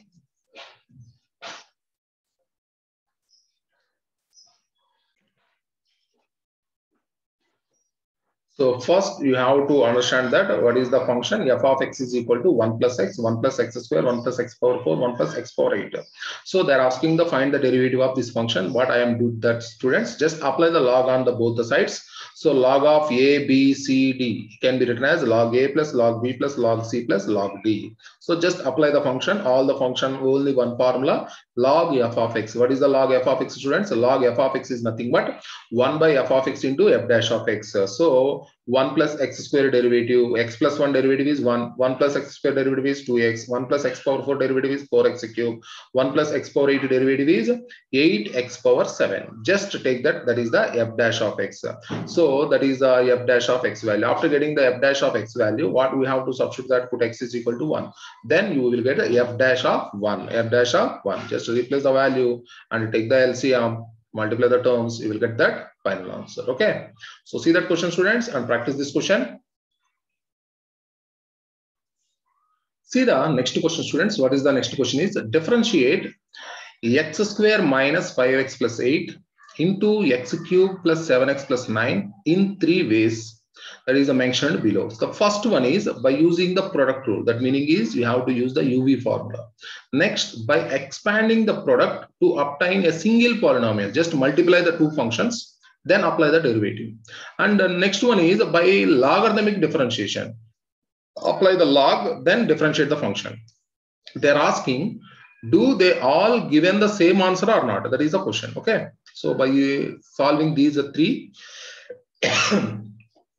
So first you have to understand that what is the function f of x is equal to 1 plus x square, 1 plus x power 4, 1 plus x power 8. So they're asking to find the derivative of this function. What I am doing that, students, just apply the log on the both the sides. So log of a, b, c, d can be written as log a plus log b plus log c plus log d. So just apply the function, all the function, only one formula, log f of x. What is the log f of x, students? So log f of x is nothing but 1 by f of x into f dash of x. So 1 plus x square derivative, x plus 1 derivative is 1, 1 plus x square derivative is 2x, 1 plus x power 4 derivative is 4x cube, 1 plus x power 8 derivative is 8x power 7. Just take that, that is the f dash of x. So that is the f dash of x value. After getting the f dash of x value, what we have to substitute that, put x is equal to 1. Then you will get a f dash of 1, f dash of 1. Just replace the value and take the LCM, multiply the terms, you will get that final answer. Okay, so see that question, students, and practice this question. See the next question, students. What is the next question is differentiate x square minus 5x plus 8 into x cube plus 7x plus 9 in 3 ways that is mentioned below. So the first one is by using the product rule. That meaning is you have to use the UV formula. Next, by expanding the product to obtain a single polynomial, just multiply the two functions, then apply the derivative. And the next one is by logarithmic differentiation. Apply the log, then differentiate the function. They're asking, do they all given the same answer or not? That is the question. Okay. So by solving these three,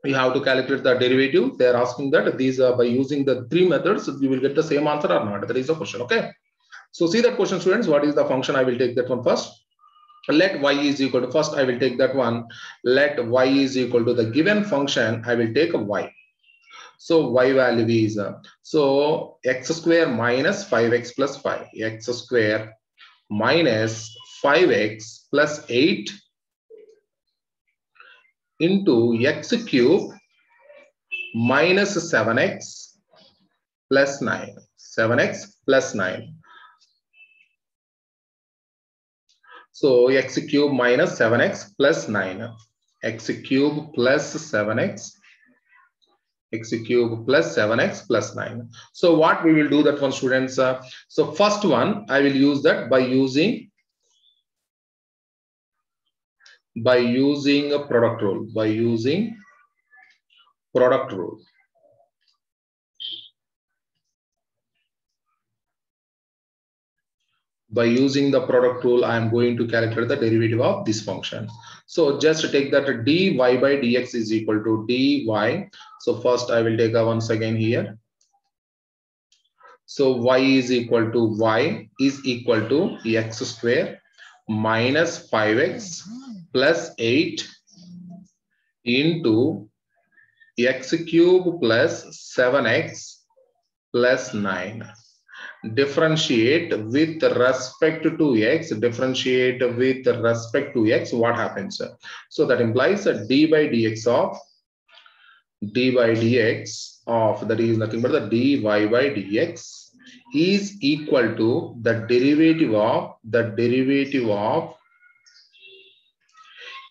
you have to calculate the derivative. They are asking that these by using the three methods, you will get the same answer or not. That is the question. Okay. So see that question, students. What is the function? I will take that one first. Let y is equal to, first I will take that one. Let y is equal to the given function. I will take a y. So y value is so x square minus 5x plus 5, x square minus 5x plus 8 into x cube minus 7x plus 9, 7x plus 9. So x cube minus 7x plus 9, x cube plus 7x, x cube plus 7x plus 9. So what we will do that one, students? So first one, I will use that by using a product rule, by using product rule. By using the product rule, I am going to calculate the derivative of this function. So just take that dy by dx is equal to dy. So first I will take a once again here. So y is equal to x square minus 5x plus 8 into x cube plus 7x plus 9. Differentiate with respect to x, differentiate with respect to x, what happens? So that implies a d by dx of that is nothing but the dy by dx is equal to the derivative of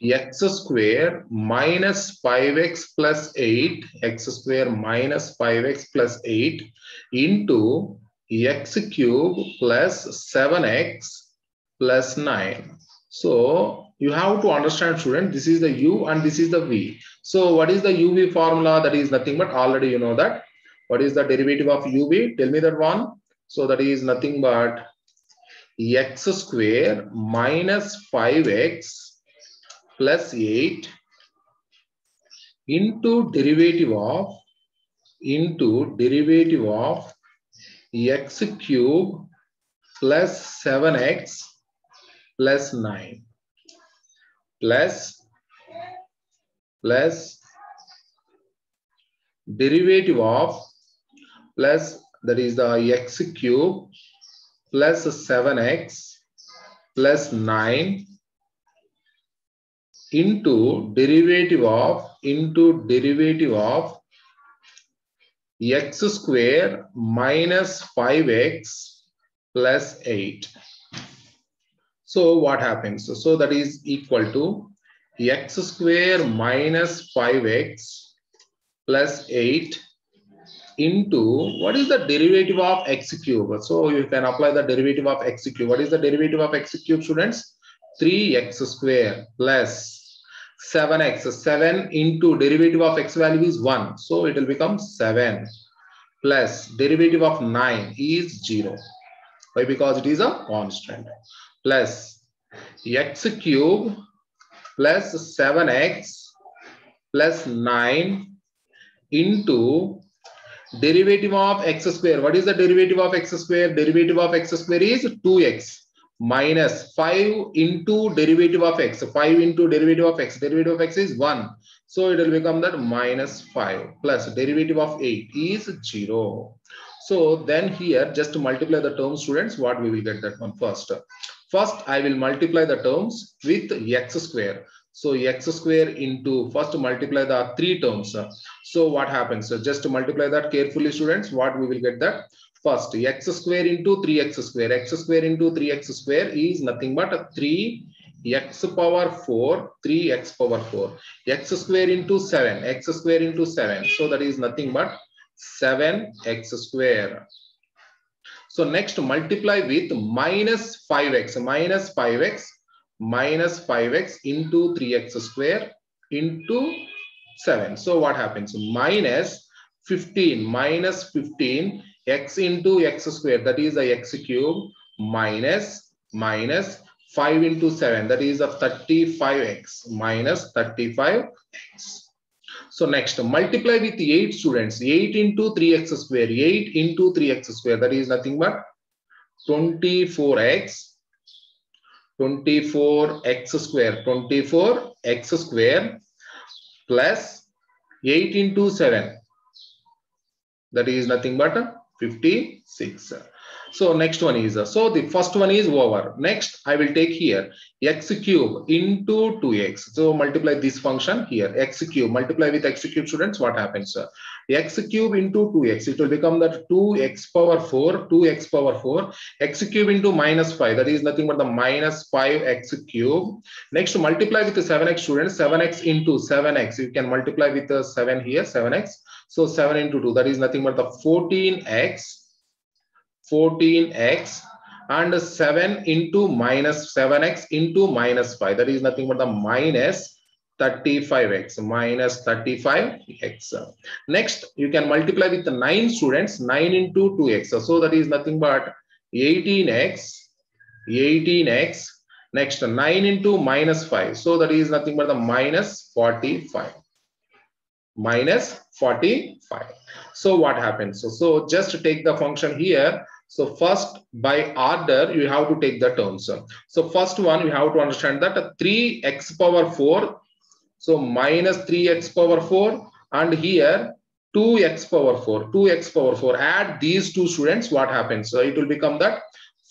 x square minus 5x plus 8, x square minus 5x plus 8 into x cube plus 7x plus 9. So you have to understand, student, this is the u and this is the v. So what is the uv formula? That is nothing but already you know that. What is the derivative of uv? Tell me that one. So that is nothing but x square minus 5x plus 8 into derivative of x cube plus 7x plus 9 plus derivative of plus that is the x cube plus 7x plus 9 into derivative of x square minus 5x plus 8. So what happens? So that is equal to x square minus 5x plus 8 into what is the derivative of x cube? So you can apply the derivative of x cube. What is the derivative of x cube, students? 3x square plus 7x, 7 into derivative of x value is 1. So it will become 7 plus derivative of 9 is 0. Why? Because it is a constant. Plus x cube plus 7x plus 9 into derivative of x square. What is the derivative of x square? Derivative of x square is 2x minus 5 into derivative of x. 5 into derivative of x. Derivative of x is 1. So it will become that minus 5 plus derivative of 8 is 0. So then here just to multiply the terms, students, what we will get that one first. First I will multiply the terms with x square. So x square into first multiply the three terms. So what happens? So just to multiply that carefully, students, what we will get that First, x square into 3x square. X square into 3x square is nothing but 3x power 4, 3x power 4. X square into 7, x square into 7. So that is nothing but 7x square. So next multiply with minus 5x, minus 5x, minus 5x into 3x square into 7. So what happens? Minus 15, minus 15 x into x square, that is the x cube, minus 5 into 7, that is the 35x, minus 35x. So next multiply with 8 students. 8 into 3x square, 8 into 3x square, that is nothing but 24x, 24x square, 24x square plus 8 into 7, that is nothing but 56. So next one is, so the first one is over. Next I will take here x cube into 2x. So multiply this function here, x cube, multiply with x cube students, what happens? X cube into 2x, it will become that 2x power 4, 2x power 4, x cube into minus 5, that is nothing but the minus 5x cube. Next multiply with the 7x students, 7x into 7x, you can multiply with the 7 here, 7x. So 7 into 2, that is nothing but the 14x, 14x, and 7 into minus 7x into minus 5, that is nothing but the minus 35x, minus 35x. Next you can multiply with the 9 students, 9 into 2x, so that is nothing but 18x, 18x. Next 9 into minus 5, so that is nothing but the minus 45, minus 45. So what happens? So just take the function here. So first by order you have to take the terms. So first one you have to understand that 3x power 4, so minus 3x power 4, and here 2x power 4, 2x power 4. Add these two students, what happens? So it will become that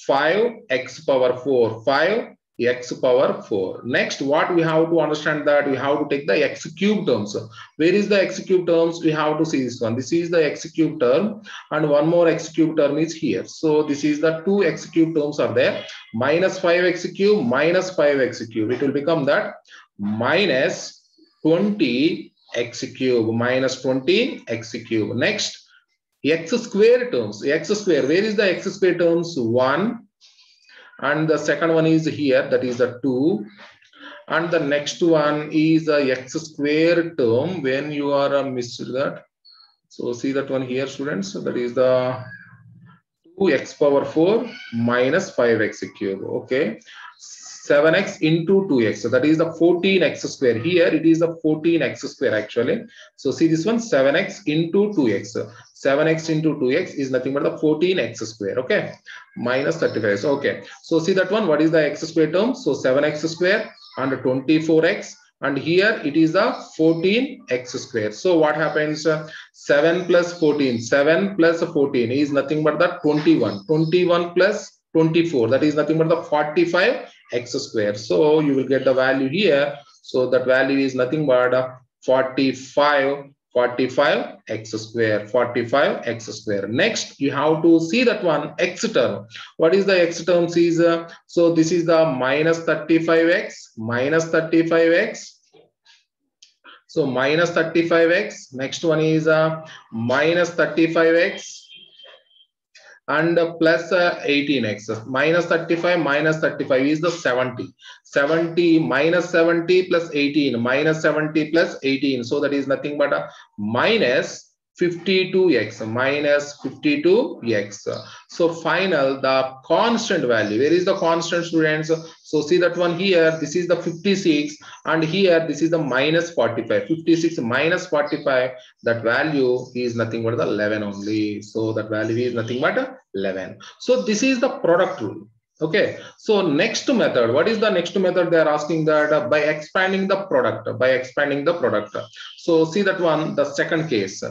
5x power 4, 5x power 4. Next, what we have to understand that we have to take the x cube terms. Where is the x cube terms? We have to see this one. This is the x cube term, and one more x cube term is here. So this is the two x cube terms are there. Minus 5x cube, minus 5x cube. It will become that minus 20x cube, minus 20x cube. Next, x square terms. X square. Where is the x square terms? 1. And the second one is here, that is the 2. And the next one is a x square term when you are missed that. So see that one here, students. That is the 2x power 4 minus 5x cube. Okay. 7x into 2x. So that is the 14x square. Here it is the 14x square actually. So see this one, 7x into 2x. 7x into 2x is nothing but the 14x square. Okay. Minus 35. So, okay. So see that one. What is the x square term? So 7x square and 24x. And here it is the 14x square. So what happens? 7 plus 14. 7 plus 14 is nothing but the 21. 21 plus 24. That is nothing but the 45x square. So you will get the value here. So that value is nothing but 45x square, 45x square. Next, you have to see that one x term. What is the x term? Is so this is the minus 35x, minus 35x. So minus 35x. Next one is minus 35x. And plus 18x. Minus 35 minus 35 is the 70. 70 minus 70 plus 18. Minus 70 plus 18. So that is nothing but a minus 52x. Minus 52x. So final, the constant value. Where is the constant, students? So see that one here. This is the 56. And here this is the minus 45. 56 minus 45. That value is nothing but the 11 only. So that value is nothing but 11. So this is the product rule. Okay. So next method, what is the next method? They are asking that by expanding the product, by expanding the product. So see that one, the second case.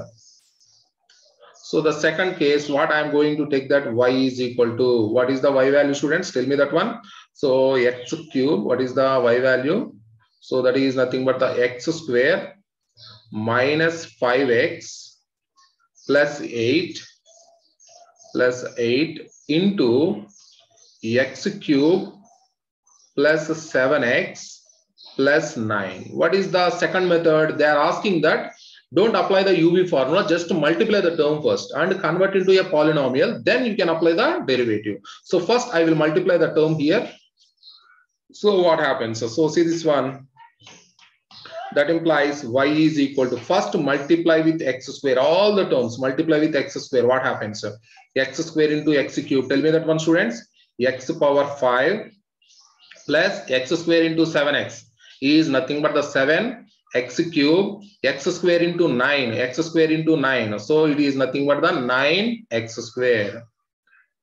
So the second case, what I am going to take that y is equal to, what is the y value, students? Tell me that one. So x cube, what is the y value? So that is nothing but the x square minus 5x plus 8 plus 8 into x cube plus 7x plus 9. What is the second method? They are asking that don't apply the UV formula, just multiply the term first and convert into a polynomial, then you can apply the derivative. So first I will multiply the term here. So what happens? So see this one, that implies y is equal to, first multiply with x square, all the terms multiply with x square. What happens? X square into x cube. Tell me that one, students. X power 5 plus x square into 7x is nothing but the 7x cube, x square into 9, x square into 9. So it is nothing but the 9x square.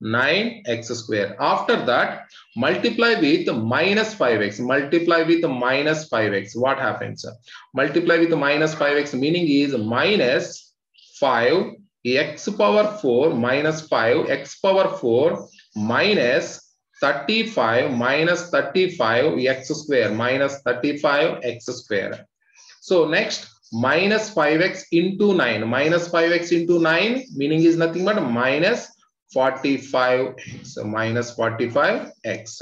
9x square. After that, multiply with minus 5x. Multiply with minus 5x. What happens? Multiply with minus 5x, meaning is minus 5 x power 4 minus 5 x power 4 minus 35 minus 35 x square minus 35 x square. So next, minus 5x into 9. Minus 5x into 9 meaning is nothing but minus 45x. Minus 45x.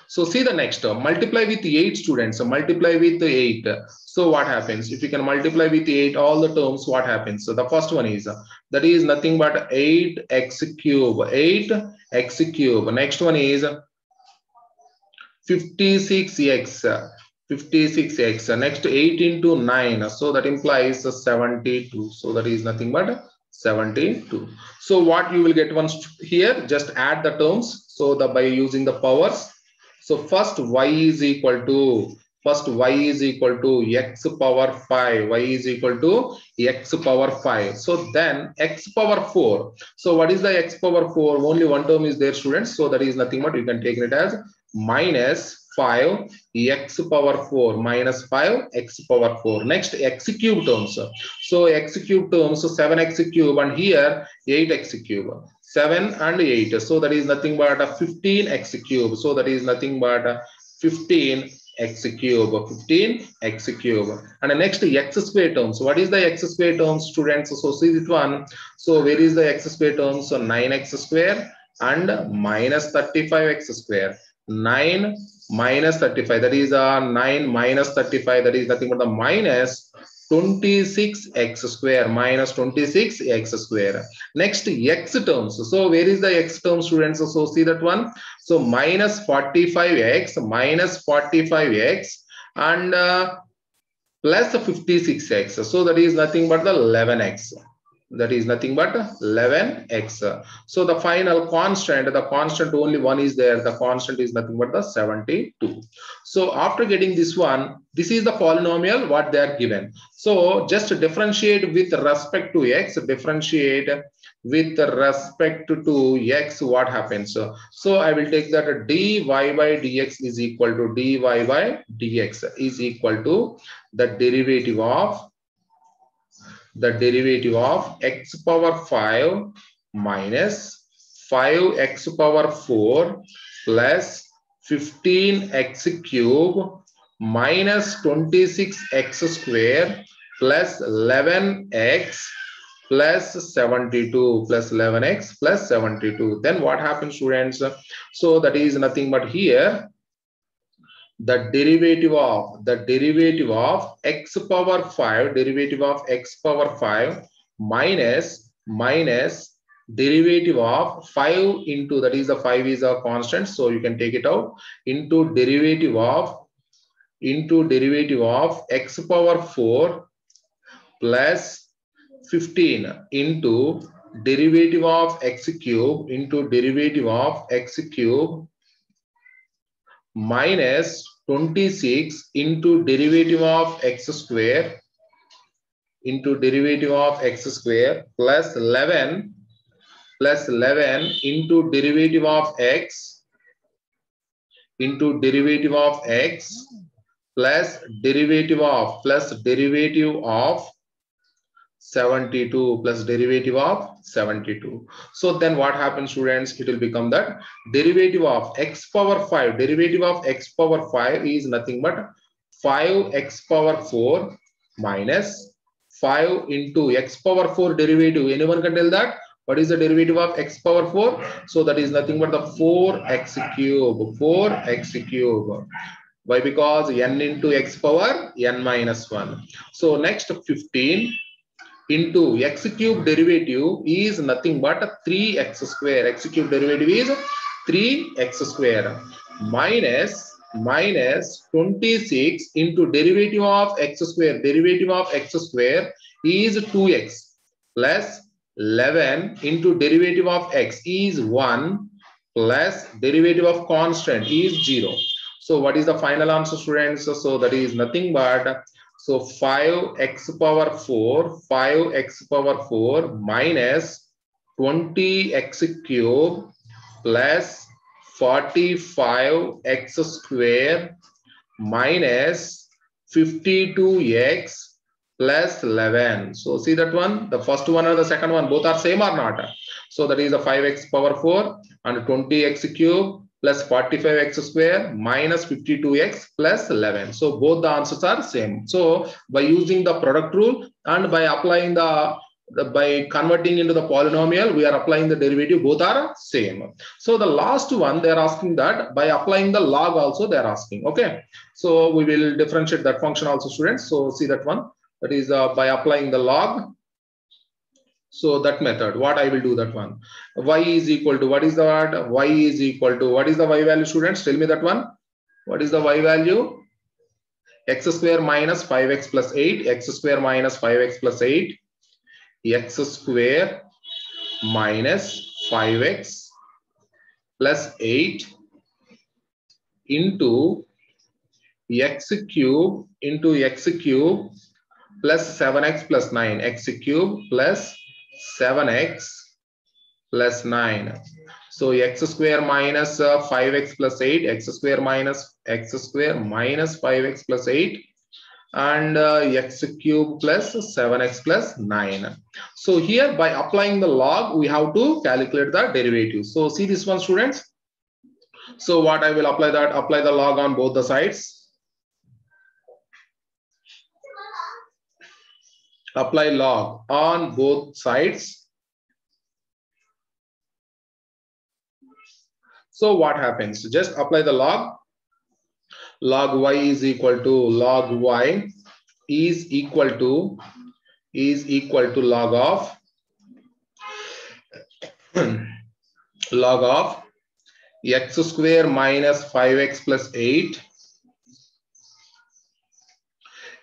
So see the next term. Multiply with 8, students. So multiply with 8. So what happens? If you can multiply with 8 all the terms, what happens? So the first one is, that is nothing but 8x cube. 8x cube. Next one is 56x. 56x. Next 8 into 9. So that implies 72. So that is nothing but 72. So what you will get once here, just add the terms. So by using the powers. So first y is equal to x power 5. Y is equal to x power 5. So then x power 4. So what is the x power 4? Only one term is there, students. So that is nothing but you can take it as minus 5 x power 4 minus 5 x power 4. Next, x cube terms. So x cube terms, so 7x cube, and here 8x cube. 7 and 8. So that is nothing but 15x cube. So that is nothing but 15x cube. 15x cube. And the next, x square terms. What is the x square terms, students? So see this one. So where is the x square terms? So 9x square and minus 35x square. 9 minus 35, that is 9 minus 35, that is nothing but the minus 26x square. Minus 26x square. Next, x terms. So where is the x term, students? So see that one. So minus 45x and plus 56x. So that is nothing but the 11x. That is nothing but 11x. So the final constant, the constant only one is there. The constant is nothing but the 72. So after getting this one, this is the polynomial what they are given. So just differentiate with respect to x. Differentiate with respect to x. What happens? So I will take that dy by dx is equal to dy by dx is equal to the derivative of x power 5 minus 5x power 4 plus 15x cube minus 26x square plus 11x plus 72 plus 11x plus 72. Then what happens, students? So that is nothing but here the derivative of x power 5, derivative of x power 5 minus derivative of 5 into, that is the 5 is a constant, so you can take it out, into derivative of x power 4 plus 15 into derivative of x cube into derivative of x cube minus 26 into derivative of x square into derivative of x square plus 11 into derivative of x into derivative of x plus derivative of 72 plus derivative of 72. So then what happens, students? It will become that derivative of x power 5, derivative of x power 5 is nothing but 5x power 4 minus 5 into x power 4 derivative. Anyone can tell that? What is the derivative of x power 4? So that is nothing but the 4x cube. 4x cube. Why? Because n into x power n minus 1. So next 15 into x cube derivative is nothing but 3x square. X cube derivative is 3x square minus 26 into derivative of x square. Derivative of x square is 2x plus 11 into derivative of x is 1 plus derivative of constant is 0. So what is the final answer, students? So that is nothing but, so 5x power 4 minus 20x cube plus 45x square minus 52x plus 11. So see that one, the first one or the second one, both are same or not? So that is the 5x power 4 and 20x cube plus 45x square minus 52x plus 11. So both the answers are same. So by using the product rule and by applying by converting into the polynomial, we are applying the derivative, both are same. So the last one, they are asking that by applying the log also they are asking. Okay, so we will differentiate that function also, students. So see that one, that is by applying the log. So that method, what I will do that one, y is equal to, what is the word, y is equal to, what is the y value, students? Tell me that one. What is the y value? X square minus 5x plus 8, x square minus 5x plus 8, x square minus 5x plus 8 into x cube plus 7x plus 9, x cube plus 7x plus 9. So x square minus 5x plus 8, x square minus 5x plus 8, and x cube plus 7x plus 9. So here by applying the log, we have to calculate the derivative. So see this one, students. So what I will apply that, apply the log on both the sides. Apply log on both sides. So what happens? Just apply the log. Log y is equal to, log y is equal to log of log of x square minus 5x plus 8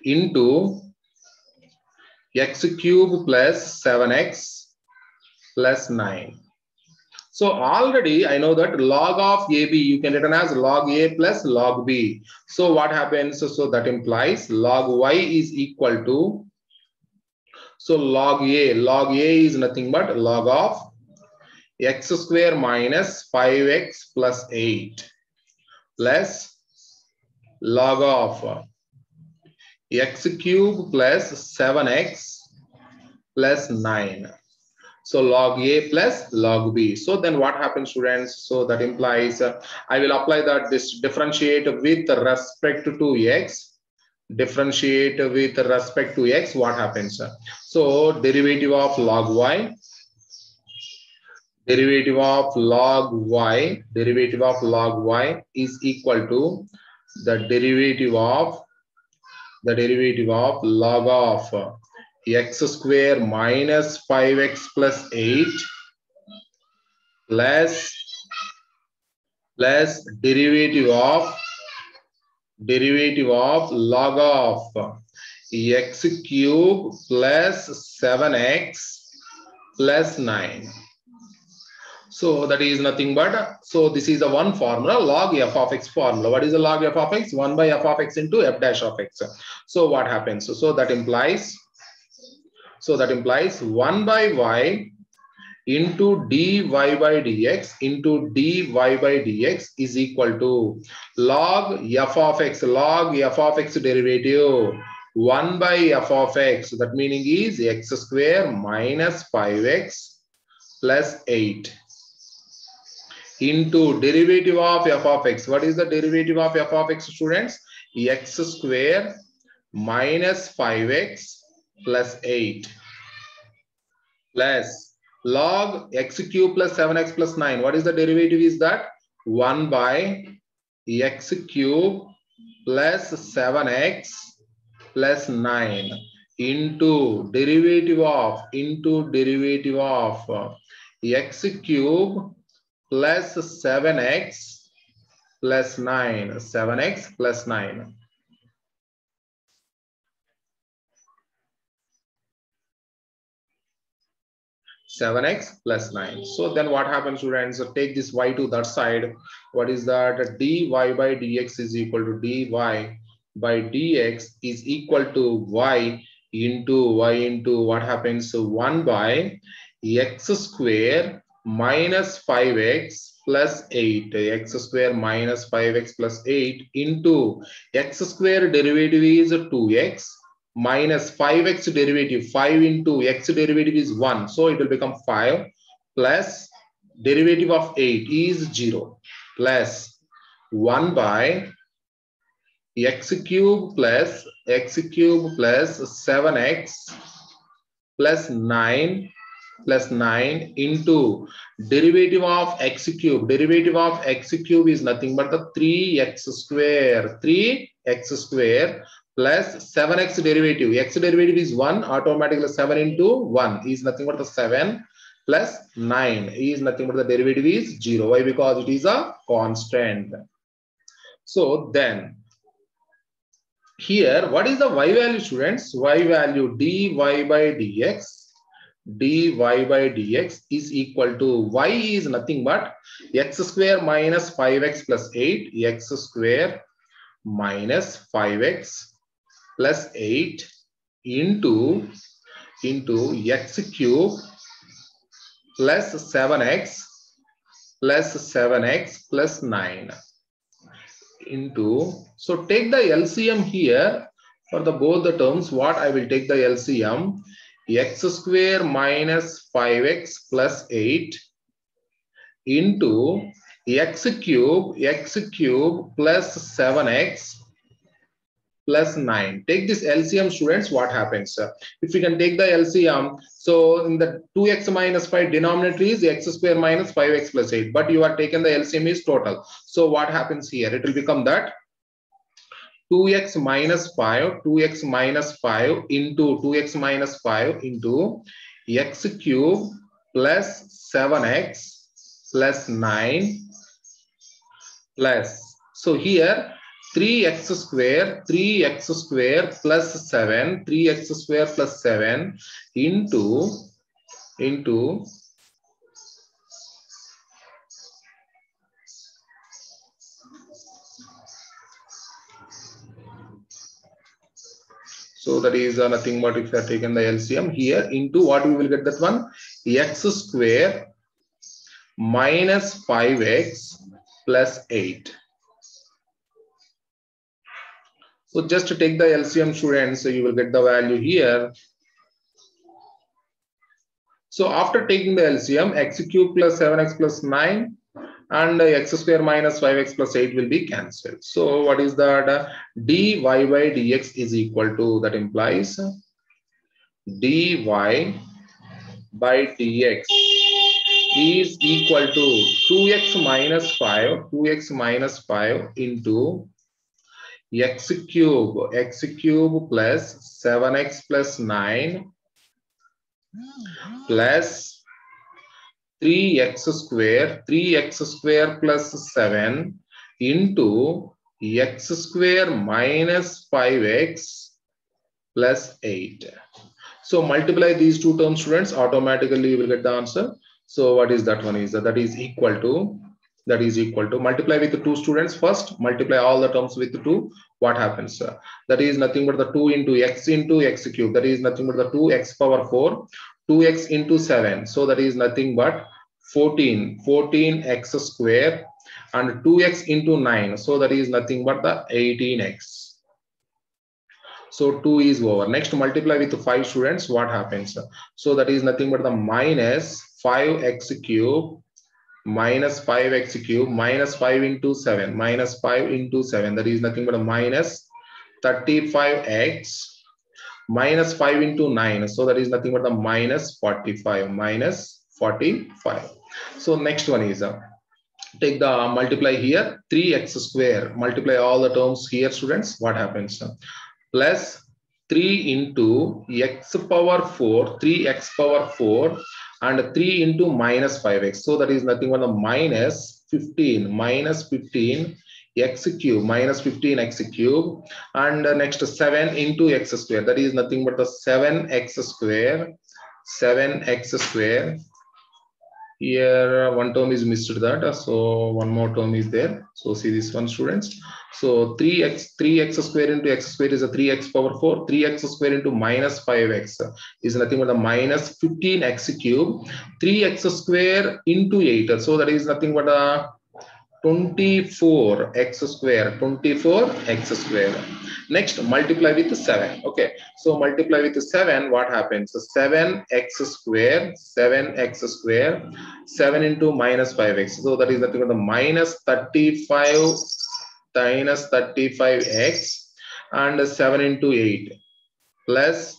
into x cube plus 7x plus 9. So already I know that log of AB you can written as log A plus log B. So what happens? So that implies log y is equal to, so log A is nothing but log of x square minus 5x plus 8 plus log of x cube plus 7x plus 9. So log A plus log B. So then what happens, students? So that implies I will apply that this differentiate with respect to x. Differentiate with respect to x. What happens? So derivative of log y. Derivative of log y is equal to the derivative of log of x square minus 5x plus 8 plus derivative of log of x cube plus 7x plus 9. So that is nothing but, so this is the one formula, log f of x formula. What is the log f of x? 1 by f of x into f dash of x. So what happens? So that implies 1 by y into dy by dx is equal to log f of x derivative 1 by f of x, that meaning is x square minus 5x plus 8 into derivative of f of x. What is the derivative of f of x, students? X square minus 5x plus 8 plus log x cube plus 7x plus 9. What is the derivative is that? 1 by x cube plus 7x plus 9 into derivative of x cube plus 7x plus 9. 7x plus 9. Seven x plus 9. So then what happens, students? So take this y to that side. What is that? Dy by dx is equal to dy by dx is equal to y into what happens? So 1 by x square minus 5x plus 8. X square minus 5x plus 8 into x square derivative is 2x minus 5x derivative. 5 into x derivative is 1. So it will become 5 plus derivative of 8 is 0 plus 1 by x cube plus 7x plus 9 into derivative of x cube. Derivative of x cube is nothing but the 3x square. 3x square plus 7x derivative. X derivative is 1. Automatically 7 into 1 is nothing but the 7 plus 9 is nothing but the derivative is 0. Why? Because it is a constant. So then here, what is the y value, students? Y value dy by dx. Dy by dx is equal to y is nothing but x square minus 5x plus 8. X square minus 5x plus 8 into x cube plus 7x plus 9 into, so take the LCM here for the both the terms. What I will take the LCM, x square minus 5x plus 8 into x cube plus 7x plus 9. Take this LCM, students. What happens? If we can take the LCM, so in the 2x minus 5 denominator is x square minus 5x plus 8, but you are taken the LCM is total. So what happens here? It will become that 2x minus 5 into 2x minus 5 into x cube plus 7x plus 9 plus, so here 3x square plus 7, 3x square plus 7 into so that is nothing but if you have taken the LCM here into what we will get that one, x square minus 5x plus 8. So just to take the LCM, students, so you will get the value here. So after taking the LCM, x cube plus 7x plus 9 and x square minus 5x plus 8 will be cancelled. So what is that? Dy by dx is equal to, that implies dy by dx is equal to 2x minus 5 into x cube plus 7x plus 9 plus 3x square plus 7 into x square minus 5x plus 8. So multiply these two terms, students, automatically you will get the answer. So what is that one? Is that is equal to multiply with the 2, students. First multiply all the terms with 2. What happens? That is nothing but the 2 into x cube. That is nothing but the 2x power 4. 2x into 7. So that is nothing but 14x square and 2x into 9. So that is nothing but the 18x. So 2 is over. Next multiply with 5, students. What happens? So that is nothing but the minus 5x cube minus 5x cube minus 5 into 7 that is nothing but a minus 35x minus 5 into 9. So that is nothing but the minus 45 45. So next one is take the multiply here 3x square, multiply all the terms here, students. What happens? Plus 3 into x power 4, 3x power 4 and 3 into minus 5x. So that is nothing but the minus 15 x cube, minus 15 x cube, and next 7 into x square. That is nothing but the 7x square, 7x square. Here one term is missed, that so one more term is there. So see this one, students. So 3x square into x square is a 3x power 4. 3x square into minus 5x is nothing but the minus 15x cube. 3x square into 8. So that is nothing but a 24x square, 24x square. Next, multiply with 7. Okay, so multiply with 7, what happens? So 7x square, 7x square, 7 into minus 5x. So that is nothing but the minus 35 minus 35x and 7 into 8 plus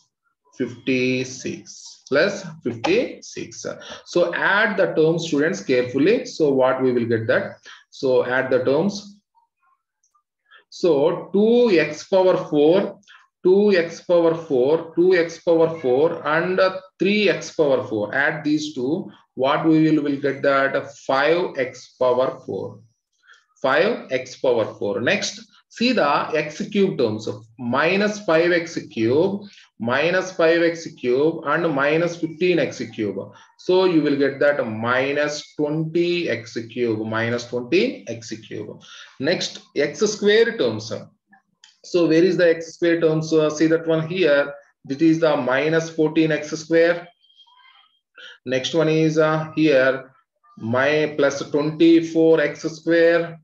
56. Plus 56. So add the terms, students, carefully. So what we will get that? So add the terms. So 2x power 4, 2x power 4, 2x power 4 and 3x power 4. Add these two. What we will get that? 5x power 4. 5x power 4. Next, see the x cube terms of minus 5x cube, minus 5x cube and minus 15x cube. So you will get that minus 20x cube, minus 20x cube. Next, x square terms. So where is the x square terms? See that one here. This is the minus 14x square. Next one is here my plus 24x square.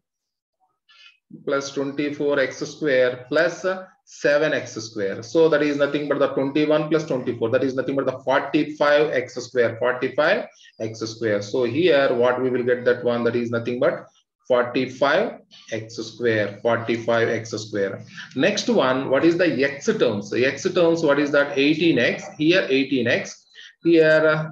Plus 24x square plus 7x square. So that is nothing but the 21 plus 24. That is nothing but the 45x square, 45x square. So here what we will get that one, that is nothing but 45x square, 45x square. Next one, what is the x terms? The x terms, what is that? 18x, here 18x, here,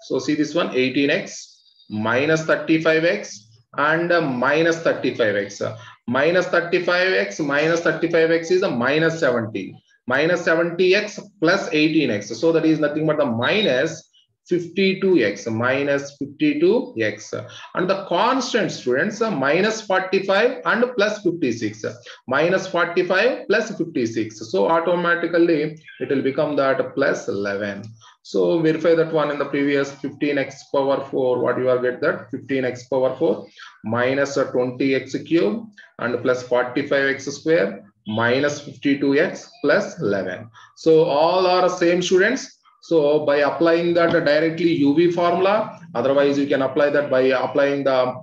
so see this one, 18x minus 35x and minus 35x. Minus 35x minus 35x is a minus 70. Minus 70x plus 18x. So that is nothing but the minus 52x, minus 52x. And the constant, students, minus 45 and plus 56. Minus 45 plus 56. So automatically it will become that plus 11. So verify that one in the previous 15x power 4. What you are get that? 15x power 4 minus 20x cube and plus 45x square minus 52x plus 11. So all are same, students. So by applying that directly UV formula, otherwise you can apply that by applying the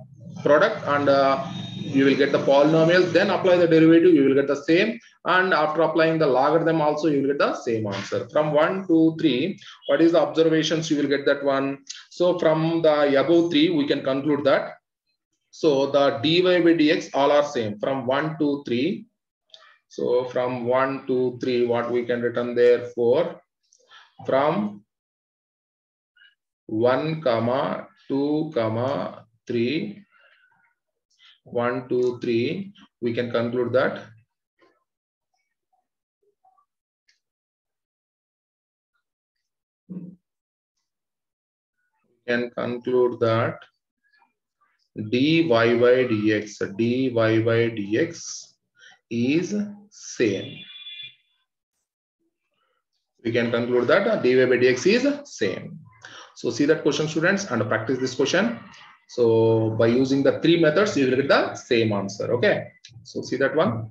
product and you will get the polynomial, then apply the derivative, you will get the same, and after applying the logarithm also you will get the same answer. From 1, 2, 3, what is the observations? You will get that one. So from the above 3 we can conclude that, so the dy by dx all are same from 1, 2, 3. So from 1, 2, 3 what we can return there? 4. From 1, 2, 3, 1, 2, 3, we can conclude that dy by dx is same. We can conclude that dy by dx is same. So see that question, students, and practice this question. So by using the 3 methods, you will get the same answer. Okay. So see that one.